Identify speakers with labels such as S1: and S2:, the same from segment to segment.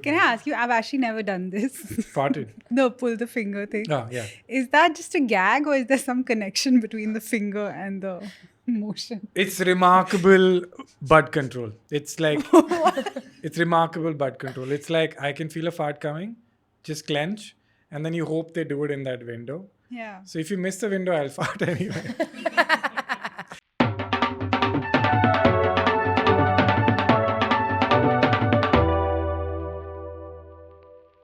S1: Can I ask you? I've actually never done this.
S2: Farted.
S1: The pull the finger thing.
S2: Oh, yeah.
S1: Is that just a gag or is there some connection between the finger and the motion?
S2: It's remarkable butt control. It's like, it's remarkable butt control. It's like I can feel a fart coming, just clench, and then you hope they do it in that window.
S1: Yeah.
S2: So if you miss the window, I'll fart anyway.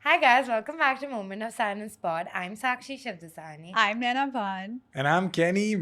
S3: Hi guys, welcome back to Moment of Silence Pod. I'm Sakshi Shivdasani.
S1: I'm Naina Bhan.
S2: And I'm Kenny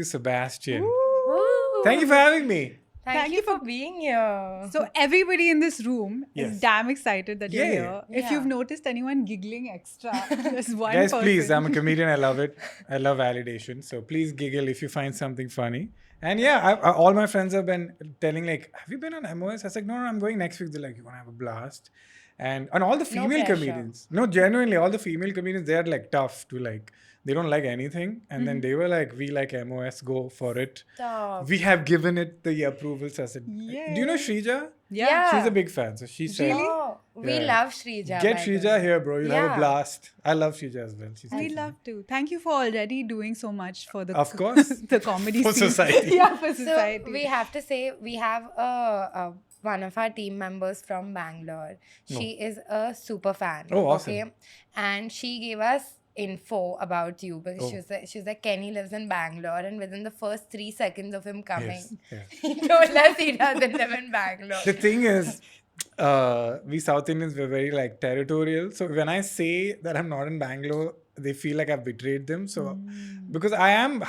S2: Sebastian.
S3: Woo!
S2: Thank you for having me.
S3: Thank you for being here.
S1: So everybody in this room
S2: Yes.
S1: is damn excited that you're
S2: Yeah.
S1: here. If
S3: Yeah.
S1: you've noticed anyone giggling extra, there's one
S2: Guys,
S1: person.
S2: please, I'm a comedian. I love it. I love validation. So please giggle if you find something funny. And yeah, all my friends have been telling like, have you been on MOS? I was like, no, I'm going next week. They're like, you want to have a blast? And all the female
S3: pressure.
S2: comedians, no, genuinely, all the female comedians, they're like tough to like, they don't like anything. And then they were like, we like MOS, go for it.
S3: Stop.
S2: We have given it the approvals. I said, do you know Shrija?
S1: Yeah.
S2: She's a big fan. So she said,
S3: Oh, we
S2: Yeah.
S3: love Shrija.
S2: get
S3: by the
S2: Shrija
S3: way.
S2: here, bro. You'll have a
S3: Yeah.
S2: blast. I love Shrija as well. She's
S1: We'd
S2: awesome.
S1: love to. Thank you for already doing so much for the
S2: Of course.
S1: the comedy
S2: For
S1: scene.
S2: society.
S1: Yeah, for
S3: So
S1: society.
S3: we have to say we have one of our team members from Bangalore. She is a super fan.
S2: Oh, awesome.
S3: Okay, and she gave us info about you because
S2: Oh.
S3: she was like Kenny lives in Bangalore, and within the first 3 seconds of him coming,
S2: Yes, yeah.
S3: he told us he doesn't live in Bangalore.
S2: The thing is, we South Indians were very like territorial. So when I say that I'm not in Bangalore, they feel like I've betrayed them. So because I am,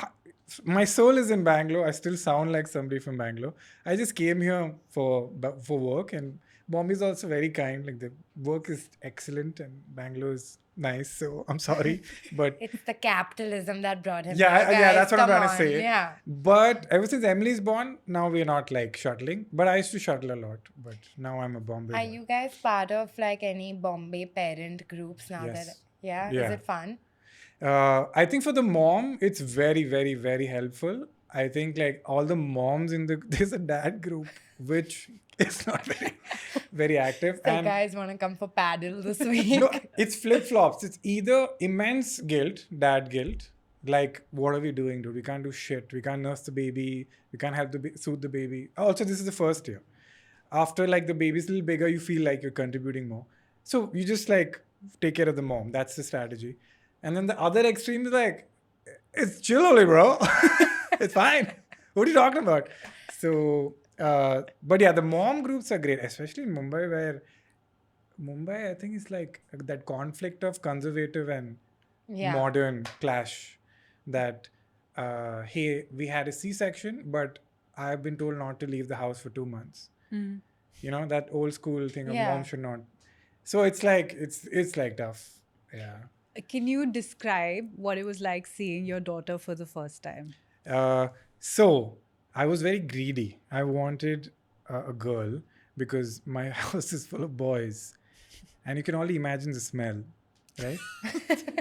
S2: my soul is in Bangalore. I still sound like somebody from Bangalore. I just came here for work, and Bombay is also very kind. Like the work is excellent, and Bangalore is nice. So I'm sorry, but
S3: It's the capitalism that brought him.
S2: yeah,
S3: here,
S2: yeah,
S3: guys.
S2: that's what I'm
S3: Come
S2: trying to
S3: on.
S2: say.
S3: Yeah.
S2: But ever since Emily's born, now we're not like shuttling. But I used to shuttle a lot. But now I'm a Bombay.
S3: Are
S2: boy.
S3: you guys part of like any Bombay parent groups now?
S2: Yes.
S3: That yeah,
S2: Yeah.
S3: is it fun?
S2: I think for the mom, it's very, very, very helpful. I think like all the moms there's a dad group which is not very, very active.
S3: So guys want to come for paddle this week?
S2: No, it's flip flops. It's either immense guilt, dad guilt, like what are we doing, dude? We can't do shit. We can't nurse the baby. We can't help soothe the baby. Also, this is the first year. After like the baby's a little bigger, you feel like you're contributing more. So you just like take care of the mom. That's the strategy. And then the other extreme is like, it's chill only, bro. It's fine. What are you talking about? So, but yeah, the mom groups are great, especially in Mumbai, where Mumbai, I think, is like that conflict of conservative and
S3: Yeah.
S2: modern clash. That, hey, we had a C-section, but I've been told not to leave the house for 2 months.
S1: Mm.
S2: You know, that old school thing of
S3: Yeah.
S2: mom should not. So it's like, it's like tough. Yeah.
S1: Can you describe what it was like seeing your daughter for the first time?
S2: So I was very greedy. I wanted a girl because my house is full of boys, and you can only imagine the smell, right?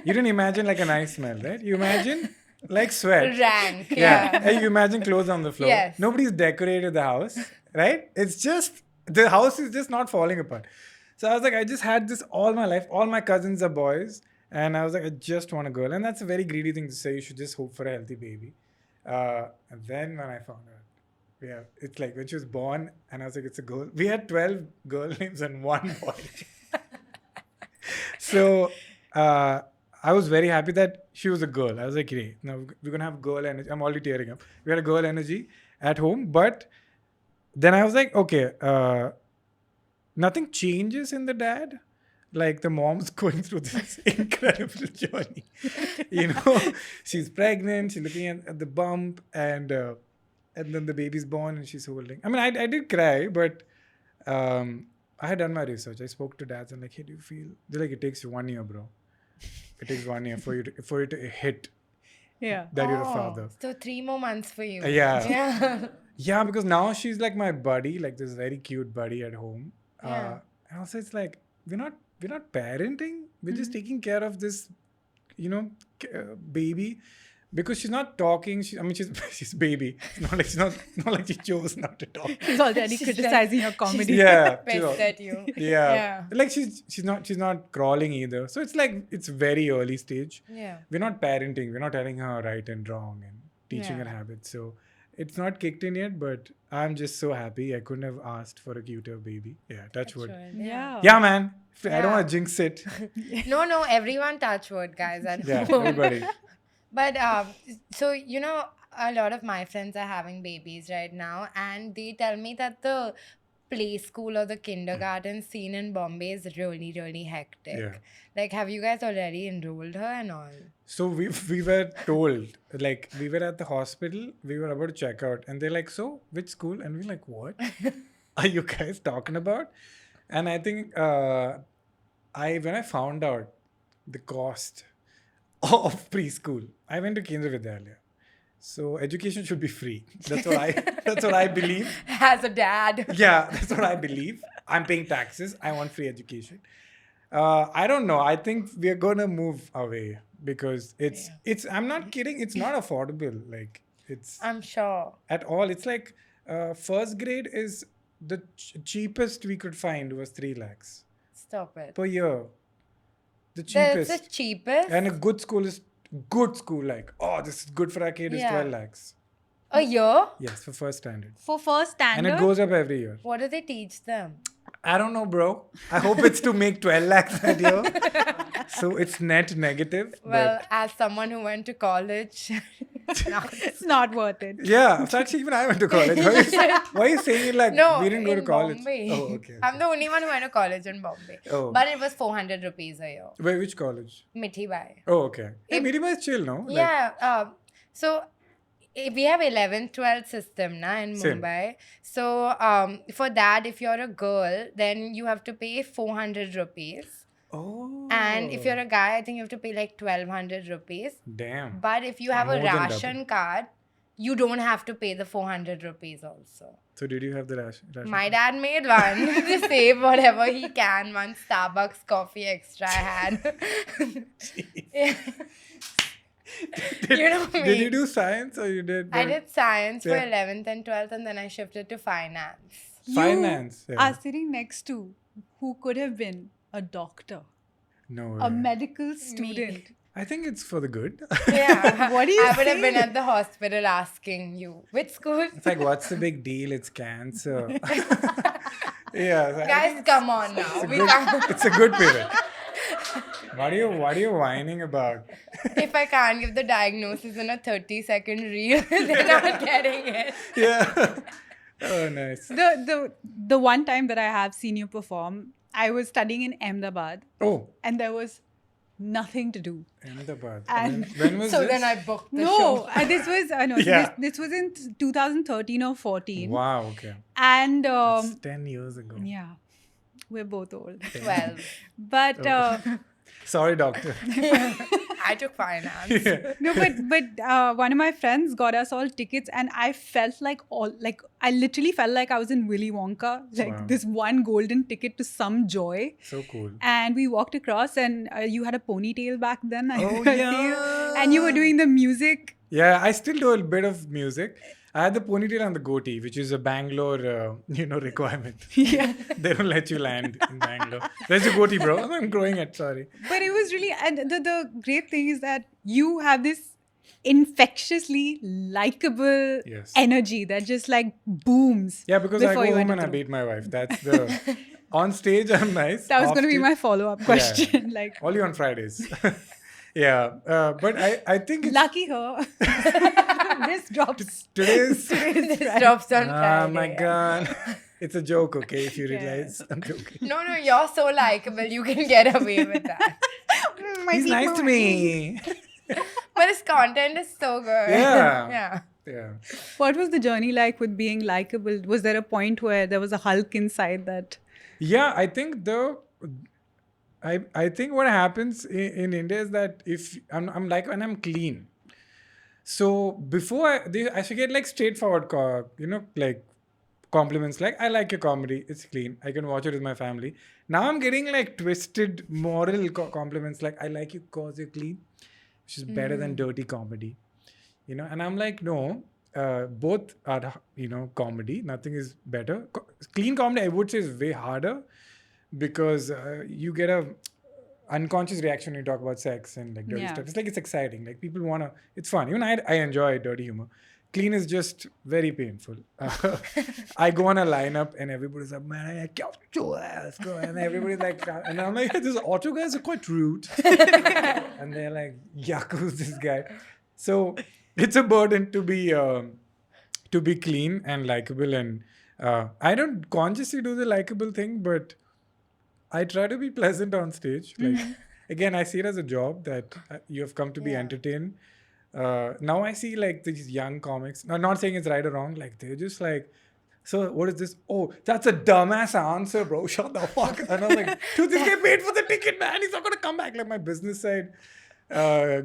S2: You didn't imagine like a nice smell, right? You imagine like sweat.
S3: Rank.
S2: Yeah.
S3: Yeah.
S2: And you imagine clothes on the floor.
S3: Yes.
S2: Nobody's decorated the house, right? It's just the house is just not falling apart. So I was like, I just had this all my life. All my cousins are boys. And I was like, I just want a girl. And that's a very greedy thing to say. You should just hope for a healthy baby. And then when I found out, yeah, it's like when she was born, and I was like, it's a girl. We had 12 girl names and 1 boy. So I was very happy that she was a girl. I was like, hey, now we're going to have girl energy. I'm already tearing up. We had a girl energy at home. But then I was like, okay, nothing changes in the dad. Like the mom's going through this incredible journey. You know, she's pregnant, she's looking at the bump, and then the baby's born and she's holding. I mean, I did cry, but I had done my research. I spoke to dads and like, hey, do you feel? They're like, it takes you 1 year, bro. It takes 1 year for it to hit
S1: Yeah.
S2: that you're a
S3: Oh,
S2: father.
S3: So 3 more months for you.
S2: Yeah.
S3: Yeah.
S2: Yeah, because now she's like my buddy, like this very cute buddy at home.
S3: Yeah.
S2: And also it's like we're not parenting. We're just taking care of this, baby, because she's not talking. She's baby. It's not like she chose not to talk.
S1: He's already
S3: She's
S1: criticizing your comedy.
S2: Yeah,
S3: Pissed at you.
S2: yeah. Like she's not crawling either. So it's like it's very early stage.
S3: Yeah.
S2: We're not parenting. We're not telling her right and wrong and teaching
S3: Yeah.
S2: her habits. So it's not kicked in yet. But I'm just so happy. I couldn't have asked for a cuter baby. Yeah, touch wood.
S3: Yeah.
S2: Yeah, man. I don't
S3: Yeah.
S2: want to jinx it.
S3: No, everyone touch wood, guys. At
S2: Yeah,
S3: home.
S2: everybody.
S3: But so a lot of my friends are having babies right now, and they tell me that the play school or the kindergarten scene in Bombay is really, really hectic.
S2: Yeah.
S3: Like, have you guys already enrolled her and all?
S2: So we were told, like, we were at the hospital, we were about to check out, and they're like, so which school? And we're like, what are you guys talking about? And I think when I found out the cost of preschool, I went to Kendra Vidyalaya. So education should be free. That's what I believe.
S3: As a dad.
S2: Yeah, that's what I believe. I'm paying taxes. I want free education. I don't know. I think we're gonna move away because it's. I'm not kidding. It's not affordable. Like it's
S3: I'm sure.
S2: at all. It's like first grade is the cheapest we could find was 3 lakhs
S3: Stop it.
S2: per year. The
S3: That's
S2: cheapest.
S3: the cheapest?
S2: And a good school is good school. Like this is good for our kid is
S3: Yeah.
S2: 12 lakhs.
S3: A year?
S2: Yes, for first standard.
S1: For first standard.
S2: And it goes up every year.
S3: What do they teach them?
S2: I don't know, bro. I hope it's to make 12 lakhs that year. So it's net negative.
S3: Well, as someone who went to college,
S1: It's not worth it.
S2: Yeah, Sakshi, even I went to college. Why are you saying it like
S3: no,
S2: we didn't go
S3: in
S2: to college?
S3: Bombay.
S2: Oh, okay.
S3: I'm the only one who went to college in Bombay.
S2: Oh.
S3: But it was 400 rupees a year.
S2: Wait, which college?
S3: Mithi Bai.
S2: Oh, okay. Hey, Medium is chill, no? Like,
S3: Yeah. So we have 11th, 12th system na in
S2: Same.
S3: Mumbai. So for that, if you're a girl, then you have to pay 400 rupees.
S2: Oh.
S3: And if you're a guy, I think you have to pay like 1200 rupees.
S2: Damn.
S3: But if you have a
S2: More than
S3: ration card, you don't have to pay the 400 rupees also.
S2: So did you have the ration?
S3: My dad made one to save whatever he can. One Starbucks coffee extra I had. Yeah. You know me.
S2: Did you do science or you did?
S3: I did science for
S2: Yeah.
S3: 11th and 12th, and then I shifted to finance.
S2: Finance.
S1: You
S2: Yeah.
S1: are sitting next to who could have been a doctor,
S2: No
S1: a
S2: way.
S1: medical student.
S2: I think it's for the good.
S3: Yeah.
S1: What do you
S3: I would have been
S1: say?
S3: at the hospital asking you, which school?
S2: It's like, what's the big deal? It's cancer. Yeah. so I
S3: Guys,
S2: think
S3: come on now. We
S2: good-
S3: can't.
S2: it's a good period. What are you whining about?
S3: If I can't give the diagnosis in a 30-second reel, they're not getting it.
S2: Yeah. Oh, nice.
S1: The one time that I have seen you perform, I was studying in Ahmedabad
S2: Oh,
S1: and there was nothing to do.
S2: Ahmedabad.
S1: And
S2: When was
S3: So
S2: this?
S3: then I booked the
S1: No,
S3: show.
S1: this was
S2: Yeah.
S1: this was in 2013 or 14.
S2: Wow, okay.
S1: And
S2: That's 10 years ago.
S1: yeah, we're both old.
S3: 12.
S1: But
S2: Sorry, doctor.
S3: I took finance.
S1: no, but one of my friends got us all tickets, and I felt like I literally felt like I was in Willy Wonka, like
S2: Wow.
S1: this one golden ticket to some joy.
S2: So cool.
S1: And we walked across, and you had a ponytail back then. I
S2: Oh,
S1: see you.
S2: yeah.
S1: And you were doing the music.
S2: Yeah, I still do a bit of music. I had the ponytail and the goatee, which is a Bangalore, requirement.
S1: Yeah.
S2: They don't let you land in Bangalore. There's your goatee, bro. I'm growing it. Sorry.
S1: But it was really, and the great thing is that you have this infectiously likable
S2: Yes.
S1: energy that just like booms.
S2: Yeah, because I
S1: before
S2: go
S1: you
S2: home
S1: enter
S2: and I
S1: through.
S2: beat my wife. That's the... On stage, I'm nice.
S1: That was
S2: Off
S1: going to be
S2: stage-
S1: my follow-up question. Like,
S2: Only on Fridays. Yeah. But I think it's...
S1: lucky her. This drops.
S2: Today's...
S3: This drops on
S2: Oh
S3: Friday.
S2: my God. It's a joke, okay? If you
S1: Yeah.
S2: realize I'm joking.
S3: No, you're so likable. You can get away with that.
S2: He's nice to me.
S3: But his content is so good.
S2: Yeah.
S3: Yeah.
S2: Yeah.
S1: What was the journey like with being likable? Was there a point where there was a Hulk inside that?
S2: Yeah, I think I think what happens in India is that if I'm like when I'm clean. So before I should get like straightforward, like compliments like I like your comedy, it's clean, I can watch it with my family. Now I'm getting like twisted moral compliments like I like you cause you're clean, which is better than dirty comedy. And I'm like, no, both are, comedy. Nothing is better. Clean comedy, I would say, is way harder because you get a unconscious reaction when you talk about sex and like dirty
S1: Yeah.
S2: stuff. It's like it's exciting. Like people wanna. It's fun. Even I enjoy dirty humor. Clean is just very painful. I go on a lineup and everybody's like, man, I can't do it. Let's go. And everybody's like, and I'm like, these auto guys are quite rude. And they're like, yuck, who's this guy? So it's a burden to be clean and likable. And I don't consciously do the likable thing, but I try to be pleasant on stage. Like, again, I see it as a job that you have come to be
S3: Yeah.
S2: entertained. Now I see like these young comics. I'm not saying it's right or wrong. Like they're just like, so what is this? Oh, that's a dumbass answer, bro. Shut the fuck. And I'm like, dude, this guy paid for the ticket, man. He's not gonna come back. Like my business side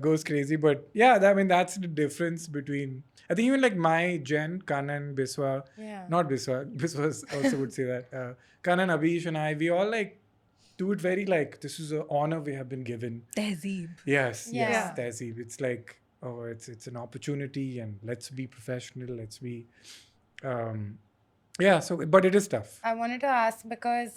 S2: goes crazy. But yeah, that's the difference between. I think even like my Jen, Kanan, Biswa,
S3: Yeah.
S2: not Biswa. Biswa also would say that. Kanan, Abish, and I, we all like do it very like this is an honor we have been given.
S1: Tehzeeb.
S2: Yes,
S3: Yeah.
S2: yes, Tehzeeb. It's like, oh, it's an opportunity, and let's be professional. Let's be, yeah. So, but it is tough.
S3: I wanted to ask because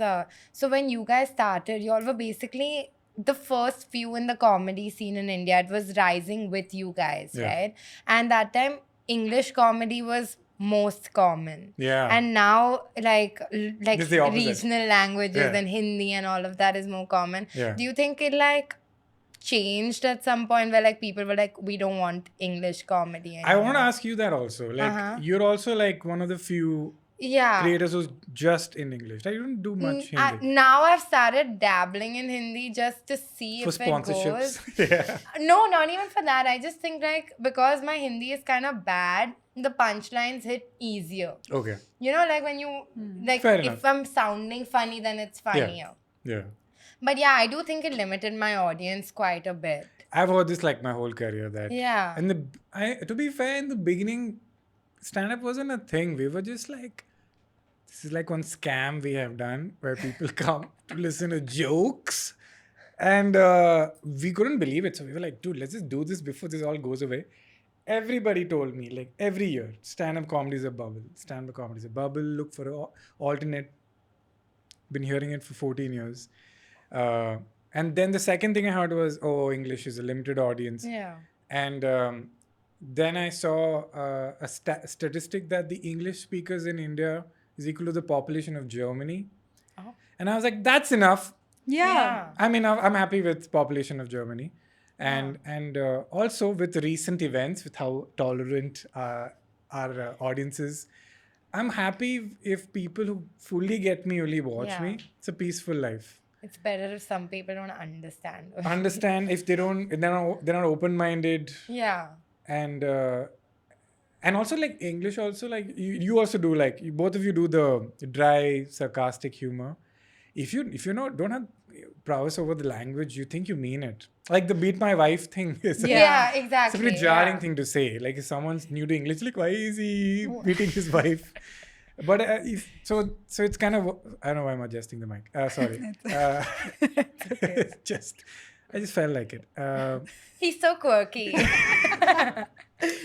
S3: so when you guys started, you all were basically the first few in the comedy scene in India. It was rising with you guys,
S2: Yeah.
S3: right? And that time English comedy was most common.
S2: Yeah.
S3: And now like
S2: It's the opposite.
S3: regional languages
S2: Yeah.
S3: and Hindi and all of that is more common.
S2: Yeah.
S3: Do you think it like changed at some point where like people were like, we don't want English comedy anymore?
S2: I want to ask you that also. Like,
S3: Uh-huh.
S2: you're also like one of the few
S3: Yeah.
S2: creators who's just in English. Like, you don't do much Hindi.
S3: Now I've started dabbling in Hindi just to see
S2: For
S3: if it goes.
S2: sponsorships. Yeah.
S3: No, not even for that. I just think like because my Hindi is kind of bad, the punchlines hit easier.
S2: Okay.
S3: You know, like when you like
S2: Fair
S3: if
S2: enough.
S3: I'm sounding funny, then it's funnier.
S2: Yeah.
S3: But yeah, I do think it limited my audience quite a bit.
S2: I've heard this like my whole career that.
S3: Yeah.
S2: And to be fair, in the beginning, stand-up wasn't a thing. We were just like, this is like one scam we have done where people come to listen to jokes. And we couldn't believe it. So we were like, dude, let's just do this before this all goes away. Everybody told me, like every year, stand-up comedy is a bubble. Stand-up comedy is a bubble. Look for an alternate. Been hearing it for 14 years. And then the second thing I heard was, oh, English is a limited audience.
S3: Yeah.
S2: And then I saw a statistic that the English speakers in India is equal to the population of Germany.
S3: Oh.
S2: And I was like, that's enough.
S1: Yeah.
S2: I mean, I'm happy with population of Germany. And also with recent events, with how tolerant our audience is, I'm happy if people who fully get me only watch
S3: Yeah.
S2: me. It's a peaceful life.
S3: It's better if some people don't understand.
S2: Understand if they're not open-minded.
S3: Yeah.
S2: And also like English also like you also do like both of you do the dry sarcastic humor. If you don't have prowess over the language, you think you mean it. Like the beat my wife thing is
S3: Yeah,
S2: it's a
S3: exactly.
S2: pretty jarring
S3: yeah.
S2: thing to say. Like if someone's new to English, like why is he beating his wife? But so it's kind of, I don't know why I'm adjusting the mic. Sorry. I just felt like it.
S3: He's so quirky.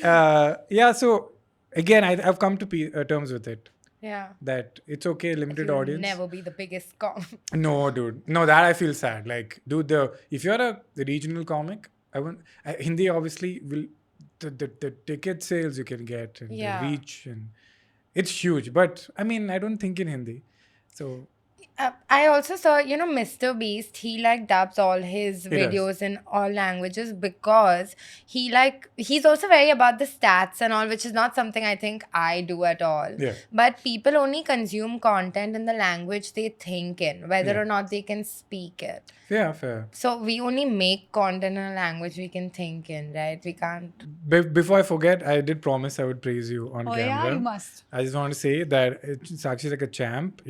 S2: Yeah. So again, I've come to terms with it.
S3: Yeah.
S2: That it's okay, limited
S3: You'll
S2: audience.
S3: never be the biggest com.
S2: No, dude. No, that I feel sad. Like, dude, if you're the regional comic, Hindi obviously will the ticket sales you can get and
S3: Yeah.
S2: the reach and it's huge. But I mean, I don't think in Hindi. So
S3: I also saw, Mr. Beast, he like dubs all his
S2: He does.
S3: videos in all languages because he's also very about the stats and all, which is not something I think I do at all.
S2: Yeah.
S3: But people only consume content in the language they think in, whether
S2: Yeah.
S3: or not they can speak it.
S2: yeah, fair.
S3: So we only make content in a language we can think in, right? We can't.
S2: Before I forget, I did promise I would praise you on
S1: Oh
S2: camera.
S1: yeah, you must.
S2: I just want to say that Sakshi is like a champ,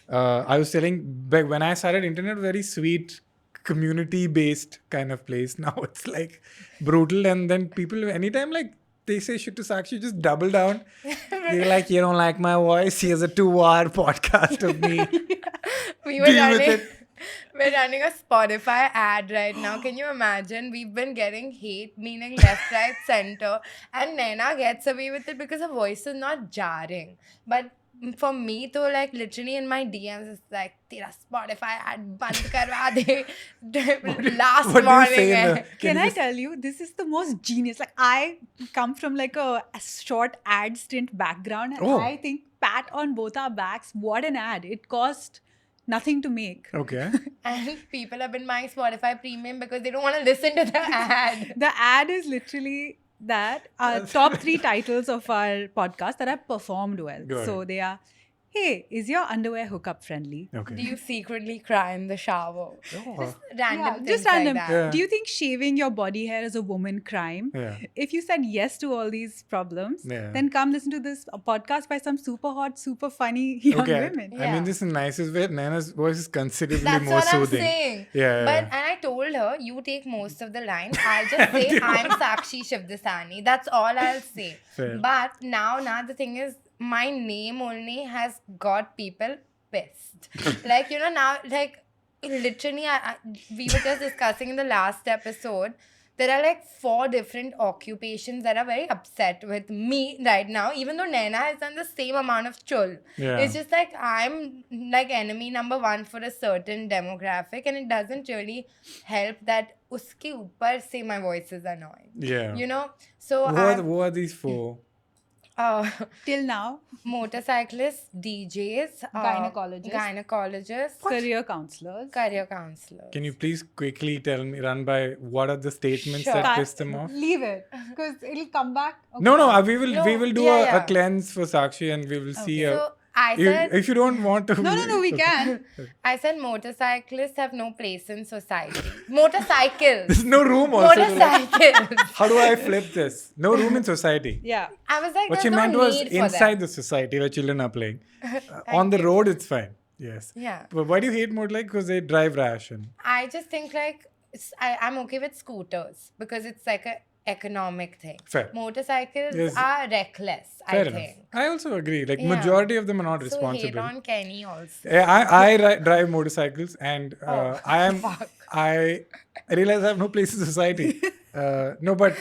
S2: I was telling back when I started internet, very sweet community-based kind of place. Now it's like brutal, and then people anytime like they say shit to Sakshi, just double down. They're like, you don't like my voice? Here's a 2-hour podcast of me.
S3: We were
S2: Deal with
S3: running.
S2: it.
S3: We're running a Spotify ad right now. Can you imagine? We've been getting hate, meaning left, right, center. And Naina gets away with it because her voice is not jarring. But for me, though, like literally in my DMs, it's like, Tera Spotify ad band karwa de. Last
S2: What do you
S3: morning.
S2: say in the?
S3: eh.
S1: Can
S2: you
S1: I
S2: just-
S1: tell you, this is the most genius. Like, I come from like a short ad stint background, and
S2: Oh.
S1: I think pat on both our backs. What an ad! It cost nothing to make.
S2: Okay.
S3: And people have been buying Spotify Premium because they don't want to listen to the ad.
S1: The ad is literally that top 3 titles of our podcast that have performed well.
S2: Got
S1: So
S2: it.
S1: they are, hey, is your underwear hookup friendly?
S2: Okay.
S3: Do you secretly cry in the shower?
S2: Oh.
S3: Just random things
S1: just random.
S3: like that.
S2: Yeah.
S1: Do you think shaving your body hair is a woman crime?
S2: Yeah.
S1: If you said yes to all these problems,
S2: Yeah.
S1: then come listen to this podcast by some super hot, super funny young
S2: Okay.
S1: women.
S2: I mean this in the nicest way. Naina's voice is considerably
S3: That's
S2: more
S3: what
S2: soothing.
S3: I'm saying.
S2: Yeah.
S3: But and I told her, you take most of the lines. I'll just say I'm Sakshi Shivdasani. That's all I'll say.
S2: Fair.
S3: But now the thing is, my name only has got people pissed. Like, you know, now, like, literally, we were just discussing in the last episode. There are like 4 different occupations that are very upset with me right now, even though Naina has done the same amount of chul.
S2: Yeah.
S3: It's just like I'm like enemy number 1 for a certain demographic, and it doesn't really help that uske upar se my voice is annoying.
S2: Yeah.
S3: You know? So
S2: Who are these 4?
S1: Till now,
S3: motorcyclists, DJs, gynecologists,
S1: career counselors.
S3: career counselors.
S2: Can you please quickly run by what are the statements
S3: Sure.
S2: that piss them off?
S1: Leave it because it'll come back.
S2: No, we will do
S3: yeah,
S2: a
S3: yeah.
S2: cleanse for Sakshi and we will see.
S3: So I said,
S2: If you don't want to.
S1: No, we can.
S3: I said motorcyclists have no place in society. Motorcycles.
S2: There's no room also.
S3: Motorcycles.
S2: How do I flip this? No room in society.
S1: Yeah.
S3: I was like,
S2: What
S3: there's
S2: she
S3: no
S2: meant was
S3: need for
S2: inside
S3: that.
S2: the society where children are playing. On the road, it's fine. Yes.
S3: Yeah.
S2: But why do you hate motorbike? Because they drive rash. And
S3: I just think like I'm okay with scooters because it's like a economic thing.
S2: Fair.
S3: Motorcycles
S2: Yes.
S3: are reckless,
S2: fair
S3: I
S2: enough.
S3: think.
S2: I also agree. Like
S3: Yeah.
S2: majority of them are not
S3: So hate
S2: responsible.
S3: on Kenny also.
S2: Yeah, I drive motorcycles and
S3: Oh, fuck.
S2: I realize I have no place in society. No, but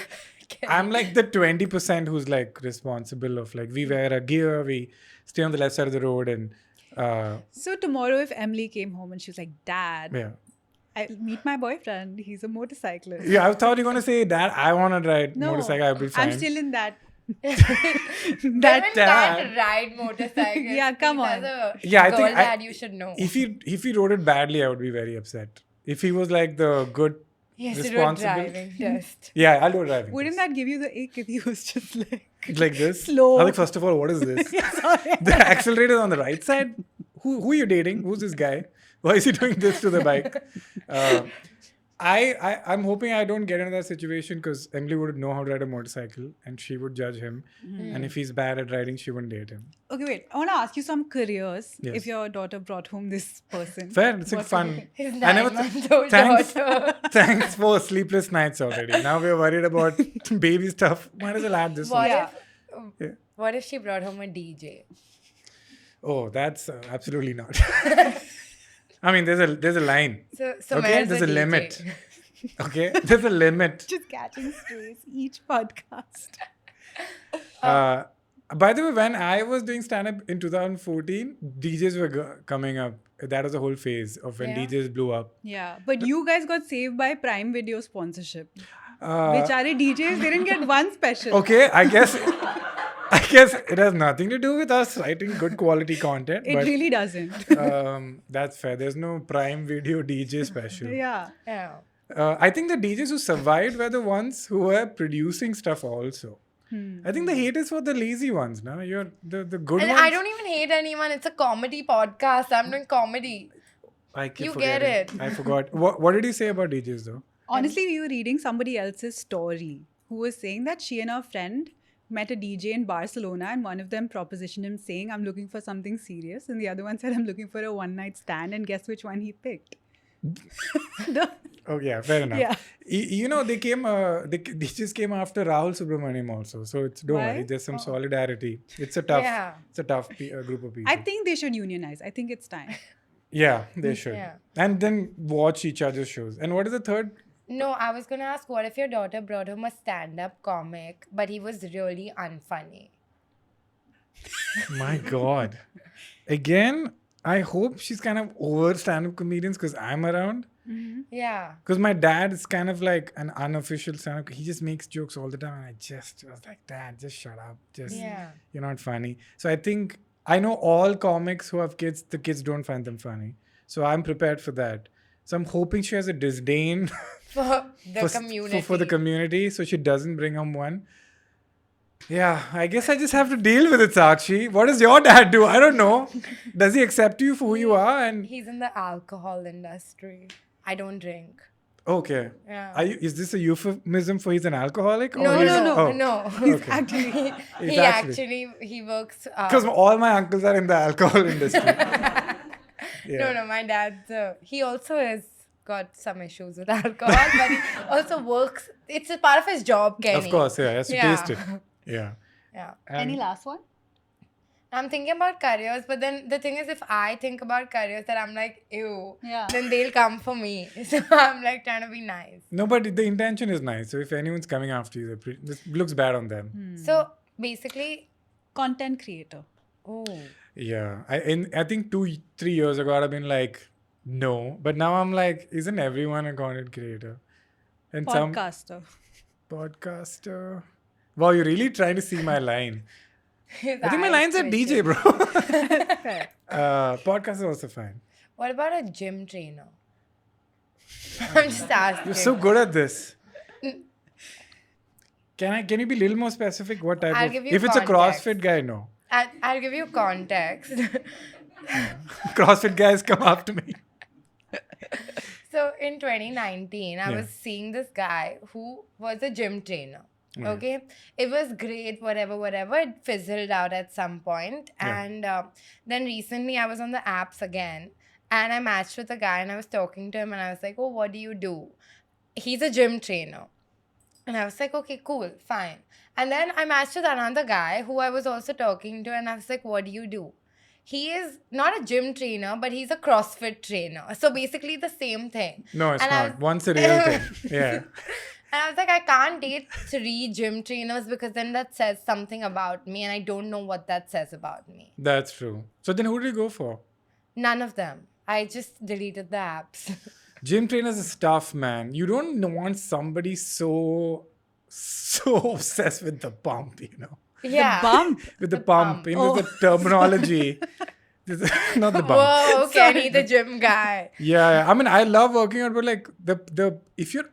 S2: I'm like the 20% who's like responsible of like we wear a gear, we stay on the left side of the road and
S1: So tomorrow, if Emily came home and she was like, Dad,
S2: yeah.
S1: I meet my boyfriend. He's a motorcyclist.
S2: Yeah, I thought you were gonna say that I wanna ride
S1: No,
S2: motorcycle, I'll be fine.
S1: I'm still in that.
S3: Women
S2: dad.
S3: can't ride motorcycles.
S1: Yeah, come
S3: Please,
S1: on.
S3: as a
S2: Yeah, I
S3: girl
S2: think
S3: dad, you should know.
S2: if he rode it badly, I would be very upset. If he was like the good
S3: He has to do a
S2: responsible.
S3: driving test.
S2: Yeah, I'll do a driving.
S1: Wouldn't
S2: test.
S1: that give you the ick if he was just like
S2: Like this?
S1: slow?
S2: I was like, first of all, what is this?
S1: Sorry.
S2: The accelerator is on the right side. Who are you dating? Who's this guy? Why is he doing this to the bike? I'm hoping I don't get into that situation because Emily would know how to ride a motorcycle and she would judge him. And if he's bad at riding, she wouldn't date him.
S1: Okay, wait. I want to ask you some careers.
S2: Yes.
S1: If your daughter brought home this person.
S2: Fair, it's like
S1: What
S2: fun.
S1: would you-
S3: His
S2: I never
S3: 9-month-old
S2: thanks,
S3: daughter.
S2: thanks for sleepless nights already. Now we're worried about baby stuff. Might as well add this one.
S3: What
S1: Yeah.
S3: if
S2: Yeah.
S3: what if she brought home a DJ?
S2: Oh, that's absolutely not. I mean, there's a line.
S3: So
S2: Okay,
S3: where's
S2: there's
S3: the
S2: a
S3: DJ?
S2: limit. Okay, there's a limit.
S1: Just catching strays each podcast.
S2: By the way, when I was doing stand-up in 2014, DJs were coming up. That was a whole phase of when
S3: Yeah.
S2: DJs blew up.
S1: Yeah, but you guys got saved by Prime Video sponsorship.
S2: Uh,
S1: Bichare DJs didn't get one special.
S2: okay, I guess it has nothing to do with us writing good quality content.
S1: It
S2: but
S1: really doesn't.
S2: that's fair. There's no Prime Video DJ special.
S1: Yeah.
S3: Yeah.
S2: I think the DJs who survived were the ones who were producing stuff also. I think the hate is for the lazy ones. Now you're the good
S3: And
S2: ones.
S3: I don't even hate anyone. It's a comedy podcast. I'm doing comedy.
S2: I keep
S3: You get
S2: forgetting.
S3: it.
S2: I forgot. What did you say about DJs though?
S1: Honestly, we were reading somebody else's story who was saying that she and her friend met a DJ in Barcelona and one of them propositioned him saying, I'm looking for something serious. And the other one said, I'm looking for a one-night stand. And guess which one he picked?
S2: Oh yeah, fair enough.
S1: Yeah.
S2: You know, they just came after Rahul Subramaniam also. So don't
S1: Why?
S2: worry, there's some solidarity. It's a tough
S3: Yeah.
S2: group of people.
S1: I think they should unionize. I think it's time.
S2: Yeah, they should.
S3: Yeah.
S2: And then watch each other's shows. And what is the third?
S3: No, I was gonna ask, what if your daughter brought home a stand-up comic, but he was really unfunny?
S2: My God. Again, I hope she's kind of over stand-up comedians because I'm around.
S3: Yeah.
S2: Because my dad is kind of like an unofficial stand-up. He just makes jokes all the time. And I just was like, Dad, just shut up. Just
S3: Yeah.
S2: you're not funny. So I think I know all comics who have kids, the kids don't find them funny. So I'm prepared for that. So I'm hoping she has a disdain
S3: For the
S2: for,
S3: community.
S2: for the community, so she doesn't bring home one. Yeah, I guess I just have to deal with it, Sakshi. What does your dad do? I don't know. Does he accept you for who you are? And
S3: He's in the alcohol industry. I don't drink.
S2: okay,
S3: Yeah.
S2: is this a euphemism for he's an alcoholic?
S3: No,
S2: he's,
S3: no,
S2: oh,
S3: no.
S2: Okay.
S1: Actually,
S3: He actually he works.
S2: Because all my uncles are in the alcohol industry.
S3: No, my dad. He also has got some issues with alcohol, but he also works. It's a part of his job, Kenny.
S2: Of course, yeah, he has to
S3: Yeah.
S2: taste it. Yeah.
S3: Yeah.
S1: any
S2: And
S1: last one?
S3: I'm thinking about careers, but then the thing is, if I think about careers that I'm like, ew,
S1: Yeah.
S3: then they'll come for me. So I'm like trying to be nice.
S2: no, but the intention is nice. So if anyone's coming after you, this looks bad on them.
S3: So basically,
S1: Content creator.
S3: oh,
S2: Yeah, I think 2-3 years ago I'd have been like, no, but now I'm like, isn't everyone a content creator? And some
S1: Podcaster.
S2: podcaster. Wow, you're really trying to see my line.
S3: his
S2: I think my
S3: eyes
S2: line's a
S3: twitching.
S2: DJ, bro.
S1: Fair.
S2: Podcast is also fine.
S3: What about a gym trainer? I'm just asking.
S2: You're so good at this. Can you be a little more specific? What type
S3: I'll
S2: of?
S3: give you
S2: If it's a
S3: context.
S2: CrossFit guy, no.
S3: I'll give you context.
S2: CrossFit guys come after me.
S3: So in 2019, I
S2: Yeah.
S3: was seeing this guy who was a gym trainer.
S2: Yeah.
S3: Okay, it was great, whatever. It fizzled out at some point,
S2: Yeah.
S3: and then recently I was on the apps again, and I matched with a guy, and I was talking to him, and I was like, "Oh, what do you do?" He's a gym trainer, and I was like, "Okay, cool, fine." And then I matched with another guy who I was also talking to, and I was like, "What do you do?" He is not a gym trainer, but he's a CrossFit trainer. So basically the same thing.
S2: No, it's
S3: And I
S2: not.
S3: was-
S2: Once a real thing. Yeah.
S3: And I was like, I can't date 3 gym trainers because then that says something about me, and I don't know what that says about me.
S2: That's true. So then who do you go for?
S3: None of them. I just deleted the apps.
S2: Gym trainers is tough, man. You don't want somebody so obsessed with the pump, you know.
S3: Yeah.
S1: Bump.
S2: With the pump. You know, the terminology. Not the bump.
S3: Whoa, Kenny, the gym guy.
S2: Yeah, I mean, I love working out, but like if you're